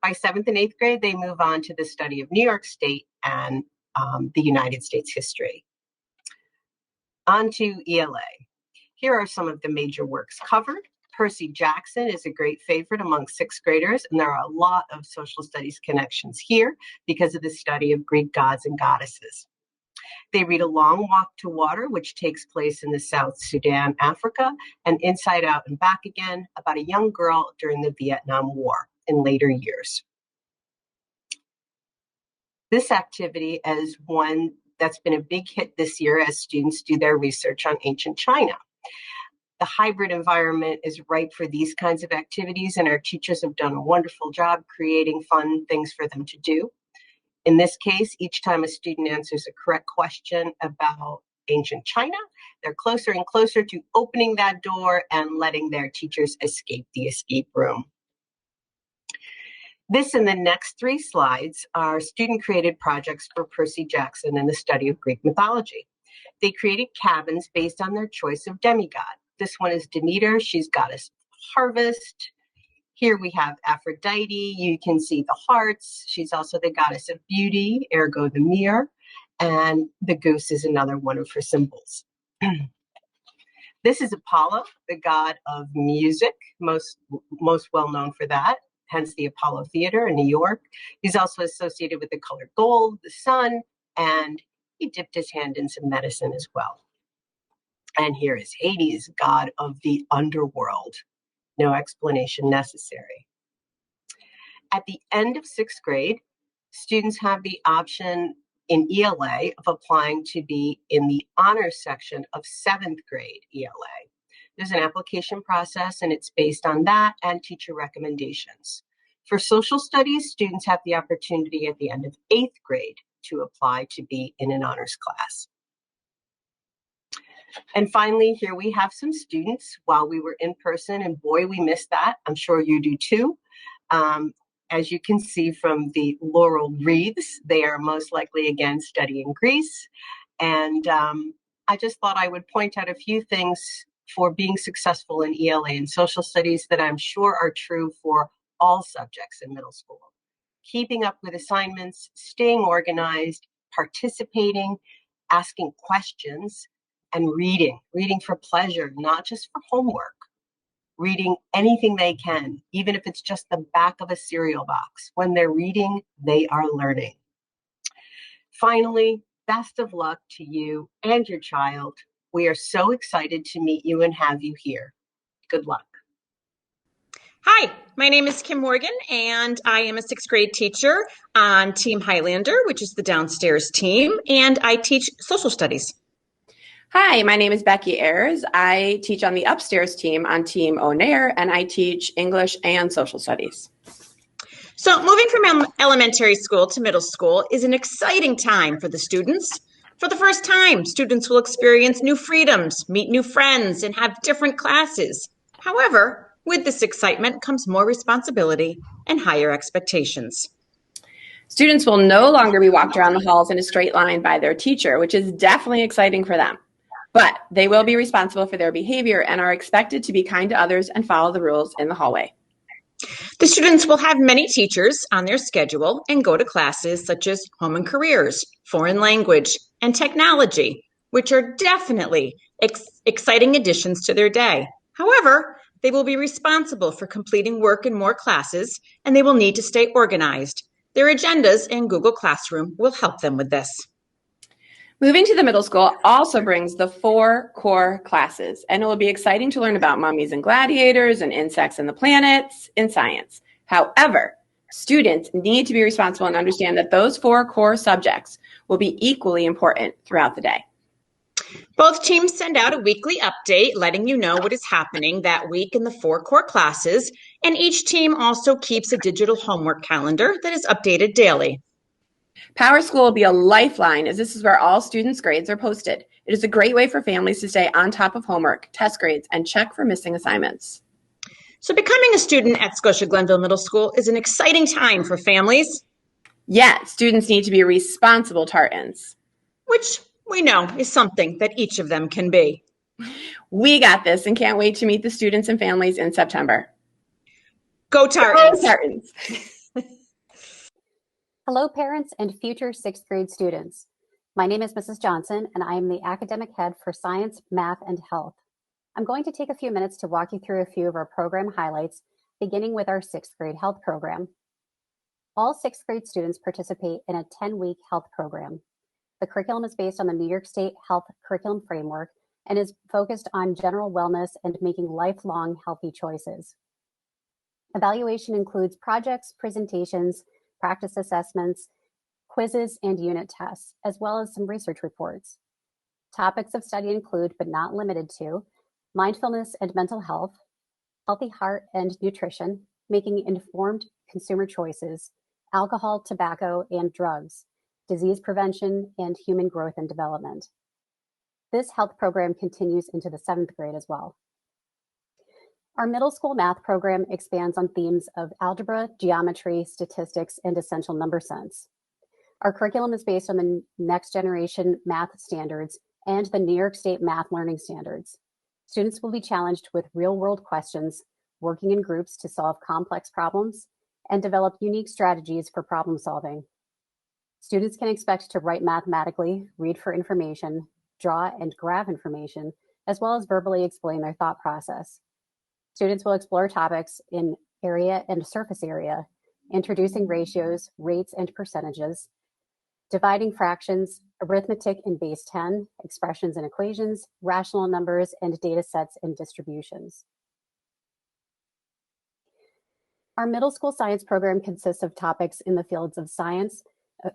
By 7th and 8th grade, they move on to the study of New York State and the United States history. On to ELA. Here are some of the major works covered. Percy Jackson is a great favorite among 6th graders, and there are a lot of social studies connections here because of the study of Greek gods and goddesses. They read A Long Walk to Water, which takes place in the South Sudan, Africa, and Inside Out and Back Again, about a young girl during the Vietnam War in later years. This activity is one that's been a big hit this year as students do their research on ancient China. The hybrid environment is ripe for these kinds of activities, and our teachers have done a wonderful job creating fun things for them to do. In this case, each time a student answers a correct question about ancient China, they're closer and closer to opening that door and letting their teachers escape the escape room. This and the next 3 slides are student-created projects for Percy Jackson and the study of Greek mythology. They created cabins based on their choice of demigod. This one is Demeter. She's goddess of harvest. Here we have Aphrodite. You can see the hearts. She's also the goddess of beauty, ergo the mirror. And the goose is another one of her symbols. This is Apollo, the god of music, most well known for that, hence the Apollo Theater in New York. He's also associated with the color gold, the sun, and he dipped his hand in some medicine as well. And here is Hades, god of the underworld. No explanation necessary. At the end of 6th grade, students have the option in ELA of applying to be in the honors section of 7th grade ELA. There's an application process, and it's based on that and teacher recommendations. For social studies, students have the opportunity at the end of 8th grade to apply to be in an honors class. And finally, here we have some students while we were in person, and boy, we missed that. I'm sure you do too. As you can see from the laurel wreaths, they are most likely again studying Greece. And I just thought I would point out a few things for being successful in ELA and social studies that I'm sure are true for all subjects in middle school. Keeping up with assignments, staying organized, participating, asking questions, and reading for pleasure, not just for homework. Reading anything they can, even if it's just the back of a cereal box. When they're reading, they are learning. Finally, best of luck to you and your child. We are so excited to meet you and have you here. Good luck. Hi, my name is Kim Morgan, and I am a 6th grade teacher on Team Highlander, which is the downstairs team, and I teach social studies. Hi, my name is Becky Ayers. I teach on the upstairs team on Team O'Nair, and I teach English and social studies. So moving from elementary school to middle school is an exciting time for the students. For the first time, students will experience new freedoms, meet new friends, and have different classes. However, with this excitement comes more responsibility and higher expectations. Students will no longer be walked around the halls in a straight line by their teacher, which is definitely exciting for them. But they will be responsible for their behavior and are expected to be kind to others and follow the rules in the hallway. The students will have many teachers on their schedule and go to classes such as home and careers, foreign language, and technology, which are definitely exciting additions to their day. However, they will be responsible for completing work in more classes, and they will need to stay organized. Their agendas in Google Classroom will help them with this. Moving to the middle school also brings the 4 core classes, and it will be exciting to learn about mummies and gladiators and insects and the planets in science. However, students need to be responsible and understand that those 4 core subjects will be equally important throughout the day. Both teams send out a weekly update letting you know what is happening that week in the 4 core classes, and each team also keeps a digital homework calendar that is updated daily. PowerSchool will be a lifeline as this is where all students' grades are posted. It is a great way for families to stay on top of homework, test grades, and check for missing assignments. So becoming a student at Scotia-Glenville Middle School is an exciting time for families. Yet, students need to be responsible Tartans. Which we know is something that each of them can be. We got this and can't wait to meet the students and families in September. Go Tartans! Go Tartans! Hello, parents and future sixth grade students. My name is Mrs. Johnson, and I am the academic head for science, math, and health. I'm going to take a few minutes to walk you through a few of our program highlights, beginning with our sixth grade health program. All sixth grade students participate in a 10-week health program. The curriculum is based on the New York State Health Curriculum Framework and is focused on general wellness and making lifelong healthy choices. Evaluation includes projects, presentations, practice assessments, quizzes, and unit tests, as well as some research reports. Topics of study include, but not limited to, mindfulness and mental health, healthy heart and nutrition, making informed consumer choices, alcohol, tobacco, and drugs, disease prevention, and human growth and development. This health program continues into the 7th grade as well. Our middle school math program expands on themes of algebra, geometry, statistics, and essential number sense. Our curriculum is based on the next generation math standards and the New York State math learning standards. Students will be challenged with real-world questions, working in groups to solve complex problems, and develop unique strategies for problem solving. Students can expect to write mathematically, read for information, draw and graph information, as well as verbally explain their thought process. Students will explore topics in area and surface area, introducing ratios, rates, and percentages, dividing fractions, arithmetic in base 10, expressions and equations, rational numbers, and data sets and distributions. Our middle school science program consists of topics in the fields of science,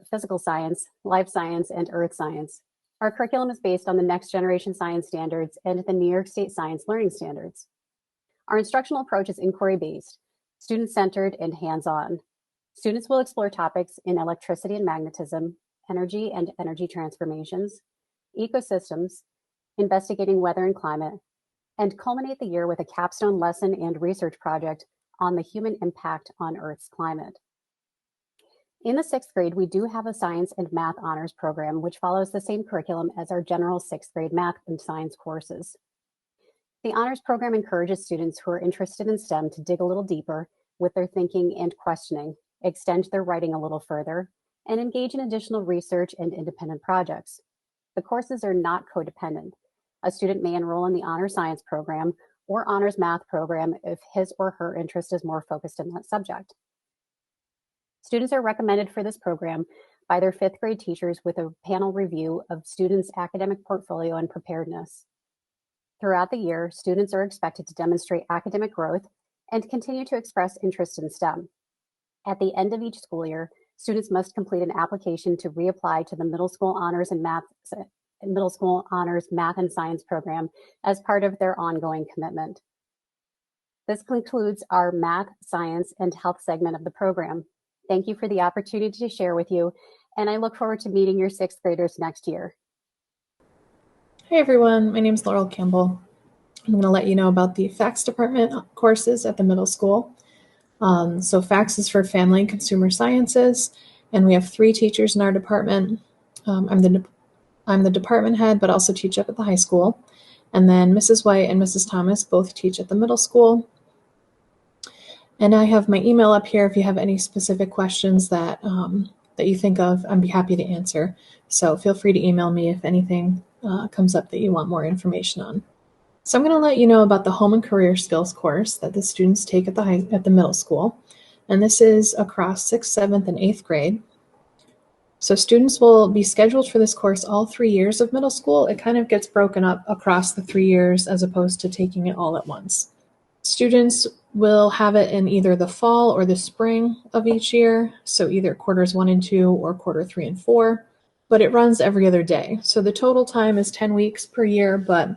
physical science, life science, and earth science. Our curriculum is based on the next generation science standards and the New York State Science Learning Standards. Our instructional approach is inquiry-based, student-centered, and hands-on. Students will explore topics in electricity and magnetism, energy and energy transformations, ecosystems, investigating weather and climate, and culminate the year with a capstone lesson and research project on the human impact on Earth's climate. In the 6th grade, we do have a science and math honors program, which follows the same curriculum as our general 6th grade math and science courses. The honors program encourages students who are interested in STEM to dig a little deeper with their thinking and questioning, extend their writing a little further, and engage in additional research and independent projects. The courses are not codependent. A student may enroll in the honors science program or honors math program if his or her interest is more focused in that subject. Students are recommended for this program by their 5th grade teachers with a panel review of students' academic portfolio and preparedness. Throughout the year, students are expected to demonstrate academic growth and continue to express interest in STEM. At the end of each school year, students must complete an application to reapply to the middle school honors math and science program as part of their ongoing commitment. This concludes our math, science, and health segment of the program. Thank you for the opportunity to share with you, and I look forward to meeting your 6th graders next year. Hi everyone, my name is Laurel Campbell. I'm going to let you know about the FAQs department courses at the middle school. So FAQs is for Family and Consumer Sciences, and we have 3 teachers in our department. I'm the department head, but also teach up at the high school. And then Mrs. White and Mrs. Thomas both teach at the middle school. And I have my email up here if you have any specific questions that you think of, I'd be happy to answer. So feel free to email me if anything comes up that you want more information on. So I'm going to let you know about the Home and Career Skills course that the students take at the middle school. And this is across 6th, 7th, and 8th grade. So students will be scheduled for this course all 3 years of middle school. It kind of gets broken up across the 3 years as opposed to taking it all at once. Students will have it in either the fall or the spring of each year, so either quarters 1 and 2 or quarter 3 and 4, but it runs every other day. So the total time is 10 weeks per year, but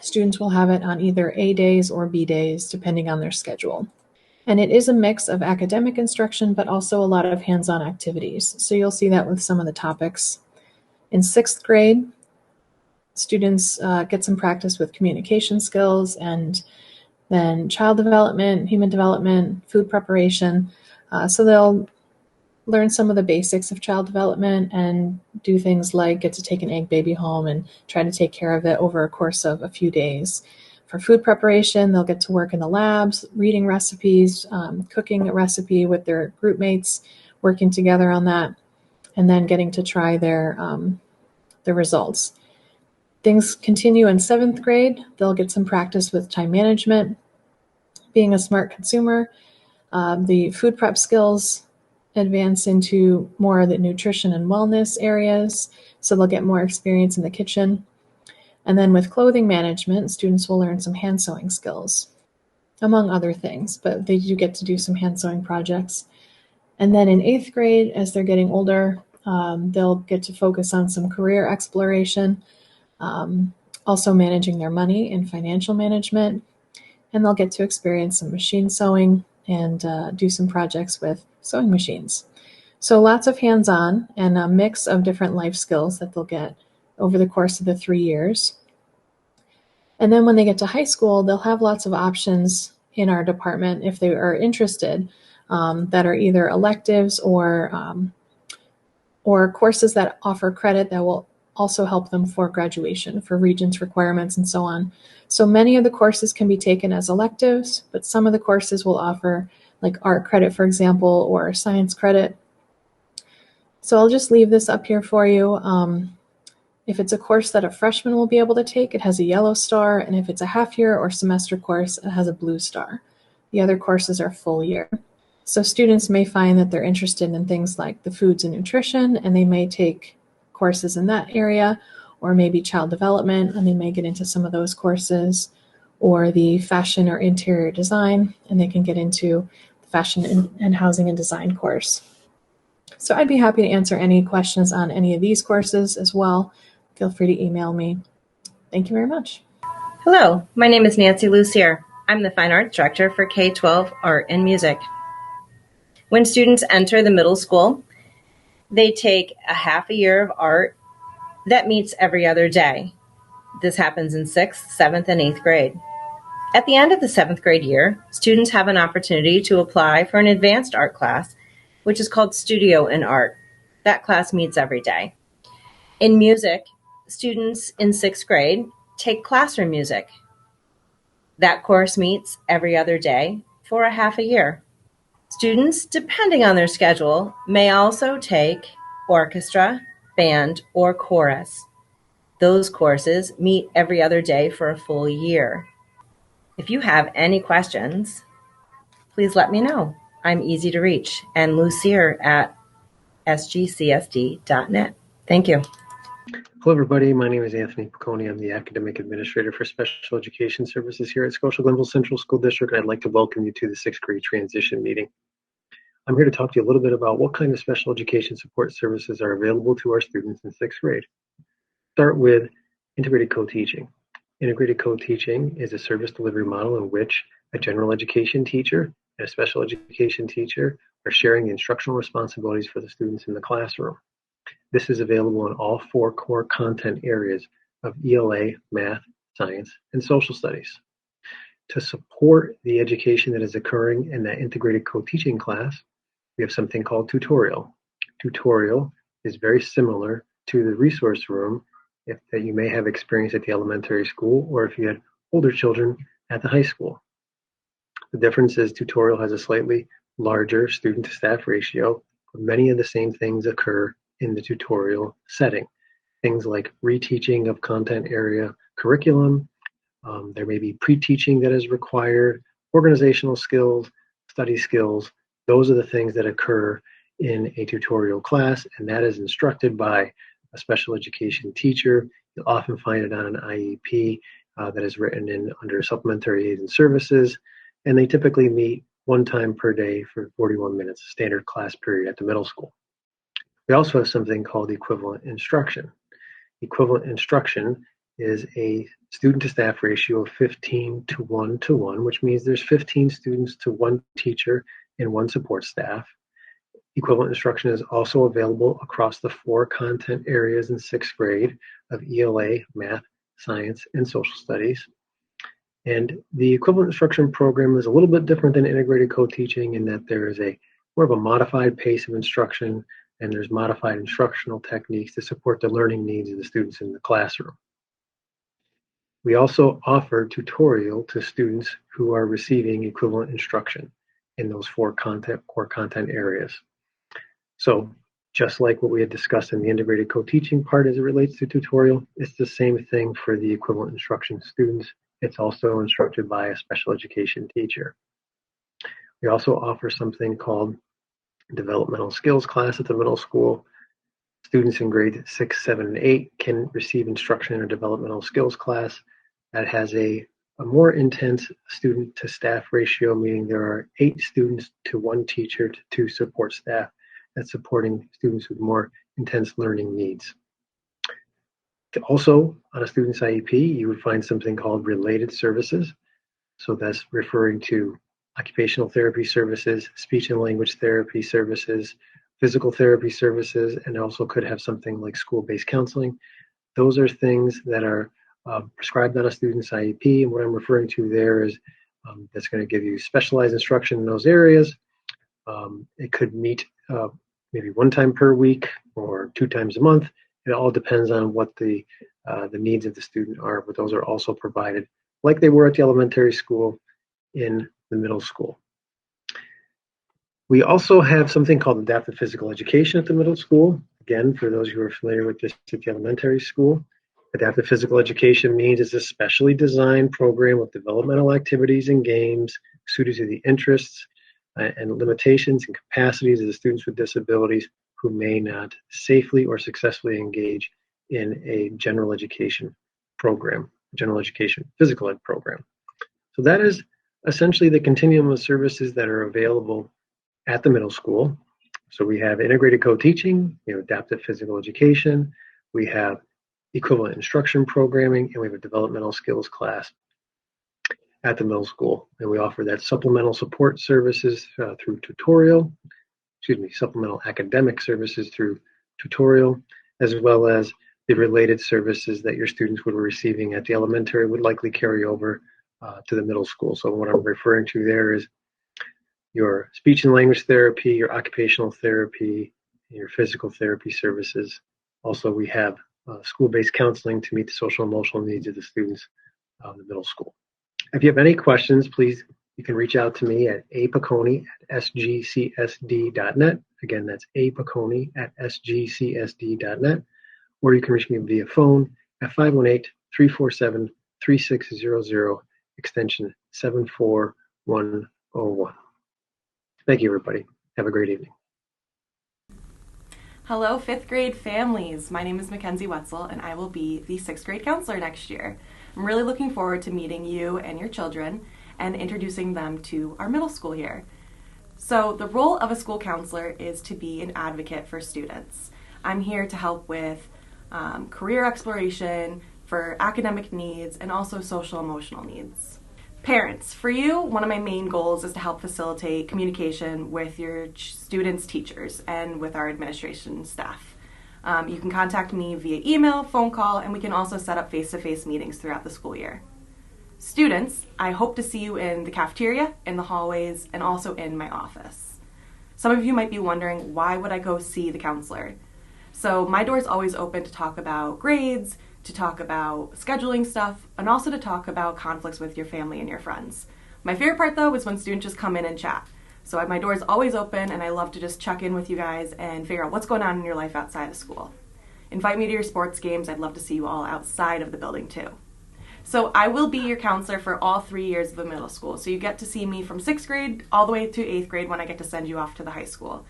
students will have it on either A days or B days, depending on their schedule. And it is a mix of academic instruction, but also a lot of hands-on activities. So you'll see that with some of the topics. In 6th grade, students get some practice with communication skills, and then child development, human development, food preparation. So they'll learn some of the basics of child development and do things like get to take an egg baby home and try to take care of it over a course of a few days. For food preparation, they'll get to work in the labs, reading recipes, cooking a recipe with their group mates, working together on that, and then getting to try their results. Things continue in 7th grade. They'll get some practice with time management, being a smart consumer. The food prep skills advance into more of the nutrition and wellness areas, so they'll get more experience in the kitchen. And then with clothing management, students will learn some hand sewing skills, among other things, but they do get to do some hand sewing projects. And then in 8th grade, as they're getting older, they'll get to focus on some career exploration, also managing their money and financial management, and they'll get to experience some machine sewing and do some projects with sewing machines. So lots of hands-on and a mix of different life skills that they'll get over the course of the 3 years. And then when they get to high school, they'll have lots of options in our department if they are interested, that are either electives or courses that offer credit that will also help them for graduation, for Regents requirements and so on. So many of the courses can be taken as electives, but some of the courses will offer like art credit, for example, or science credit. So I'll just leave this up here for you. If it's a course that a freshman will be able to take, it has a yellow star, and if it's a half-year or semester course, it has a blue star. The other courses are full year. So students may find that they're interested in things like the foods and nutrition, and they may take courses in that area, or maybe child development, and they may get into some of those courses, or the fashion or interior design, and they can get into the fashion and housing and design course. So I'd be happy to answer any questions on any of these courses as well. Feel free to email me. Thank you very much. Hello, my name is Nancy Lucier. I'm the Fine Arts Director for K-12 Art and Music. When students enter the middle school, they take a half a year of art that meets every other day. This happens in 6th, 7th, and 8th grade. At the end of the 7th grade year, students have an opportunity to apply for an advanced art class, which is called Studio in Art. That class meets every day. In music, students in 6th grade take classroom music. That course meets every other day for a half a year. Students, depending on their schedule, may also take orchestra, band, or chorus. Those courses meet every other day for a full year. If you have any questions, please let me know. I'm easy to reach, and Lucier at sgcsd.net. Thank you. Hello, everybody. My name is Anthony Piccone. I'm the Academic Administrator for Special Education Services here at Scotia-Glenville Central School District. I'd like to welcome you to the 6th grade transition meeting. I'm here to talk to you a little bit about what kind of special education support services are available to our students in 6th grade. Start with integrated co-teaching. Integrated co-teaching is a service delivery model in which a general education teacher and a special education teacher are sharing the instructional responsibilities for the students in the classroom. This is available in all 4 core content areas of ELA, math, science, and social studies. To support the education that is occurring in that integrated co-teaching class, we have something called tutorial. Tutorial is very similar to the resource room that you may have experienced at the elementary school, or if you had older children at the high school. The difference is tutorial has a slightly larger student to staff ratio, but many of the same things occur in the tutorial setting. Things like reteaching of content area curriculum, there may be pre-teaching that is required, organizational skills, study skills. Those are the things that occur in a tutorial class, and that is instructed by a special education teacher. You'll often find it on an IEP that is written in under supplementary aids and services, and they typically meet 1 time per day for 41 minutes, standard class period at the middle school. We also have something called equivalent instruction. Equivalent instruction is a student to staff ratio of 15 to 1 to 1, which means there's 15 students to 1 teacher and 1 support staff. Equivalent instruction is also available across the 4 content areas in 6th grade of ELA, math, science, and social studies. And the equivalent instruction program is a little bit different than integrated co-teaching in that there is a more of a modified pace of instruction, and there's modified instructional techniques to support the learning needs of the students in the classroom. We also offer tutorial to students who are receiving equivalent instruction in those 4 core content areas. So just like what we had discussed in the integrated co-teaching part as it relates to tutorial, it's the same thing for the equivalent instruction students. It's also instructed by a special education teacher. We also offer something called developmental skills class at the middle school. Students in grade 6, 7, and 8 can receive instruction in a developmental skills class that has a more intense student to staff ratio, meaning there are 8 students to 1 teacher to 2 support staff that's supporting students with more intense learning needs. Also, on a student's IEP, you would find something called related services. So that's referring to occupational therapy services, speech and language therapy services, physical therapy services, and also could have something like school-based counseling. Those are things that are prescribed on a student's IEP, and what I'm referring to there is that's going to give you specialized instruction in those areas. It could meet maybe 1 time per week or 2 times a month. It all depends on what the needs of the student are, but those are also provided like they were at the elementary school in the middle school. We also have something called adaptive physical education at the middle school. Again, for those who are familiar with this at the elementary school, adaptive physical education means it's a specially designed program with developmental activities and games suited to the interests and limitations and capacities of the students with disabilities who may not safely or successfully engage in a general education program, general education physical ed program. So that is essentially the continuum of services that are available at the middle school. So we have integrated co-teaching, adaptive physical education, we have equivalent instruction programming, and we have a developmental skills class at the middle school. And we offer that supplemental support services through supplemental academic services through tutorial, as well as the related services that your students would be receiving at the elementary would likely carry over to the middle school. So what I'm referring to there is your speech and language therapy, your occupational therapy, your physical therapy services. Also, we have school-based counseling to meet the social and emotional needs of the students in the middle school. If you have any questions, please, you can reach out to me at apicone@sgcsd.net. Again, that's apicone@sgcsd.net. Or you can reach me via phone at 518-347-3600, extension 74101. Thank you, everybody. Have a great evening. Hello, 5th grade families. My name is Mackenzie Wetzel, and I will be the 6th grade counselor next year. I'm really looking forward to meeting you and your children and introducing them to our middle school here. So the role of a school counselor is to be an advocate for students. I'm here to help with career exploration, for academic needs, and also social emotional needs. Parents, for you, one of my main goals is to help facilitate communication with your students' teachers and with our administration staff. You can contact me via email, phone call, and we can also set up face-to-face meetings throughout the school year. Students, I hope to see you in the cafeteria, in the hallways, and also in my office. Some of you might be wondering, why would I go see the counselor? So my door is always open to talk about grades, to talk about scheduling stuff, and also to talk about conflicts with your family and your friends. My favorite part, though, is when students just come in and chat. So my door is always open, and I love to just check in with you guys and figure out what's going on in your life outside of school. Invite me to your sports games. I'd love to see you all outside of the building, too. So I will be your counselor for all 3 years of the middle school. So you get to see me from 6th grade all the way to 8th grade when I get to send you off to the high school.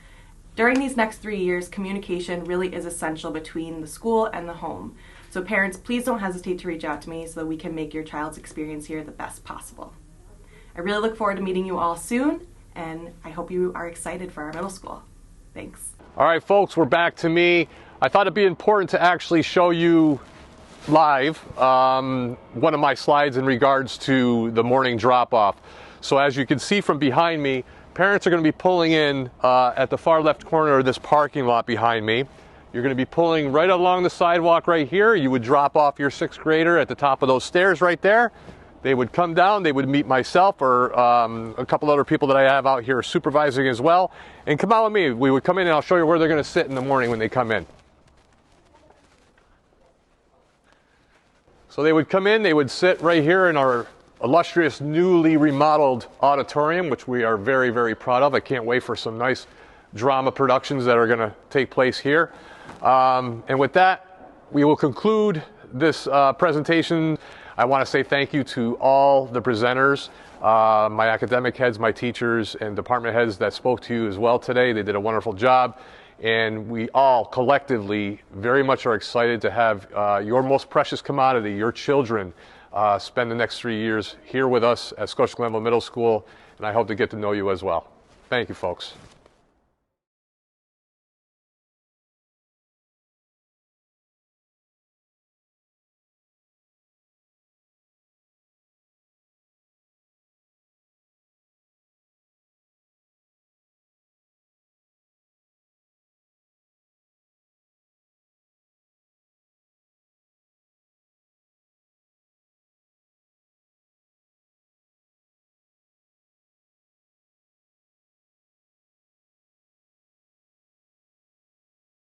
During these next 3 years, communication really is essential between the school and the home. So parents, please don't hesitate to reach out to me so that we can make your child's experience here the best possible. I really look forward to meeting you all soon, and I hope you are excited for our middle school. Thanks. All right, folks, we're back to me. I thought it'd be important to actually show you live one of my slides in regards to the morning drop-off. So as you can see from behind me, parents are going to be pulling in at the far left corner of this parking lot behind me. You're going to be pulling right along the sidewalk right here. You would drop off your sixth grader at the top of those stairs right there. They would come down, they would meet myself or a couple other people that I have out here supervising as well, and come out with me. We would come in and I'll show you where they're going to sit in the morning when they come in. So they would come in, they would sit right here in our illustrious newly remodeled auditorium, which we are very, very proud of. I can't wait for some nice drama productions that are going to take place here. And with that, we will conclude this presentation. I want to say thank you to all the presenters, my academic heads, my teachers, and department heads that spoke to you as well today. They did a wonderful job. And we all collectively very much are excited to have your most precious commodity, your children, spend the next 3 years here with us at Scotia-Glenville Middle School. And I hope to get to know you as well. Thank you, folks.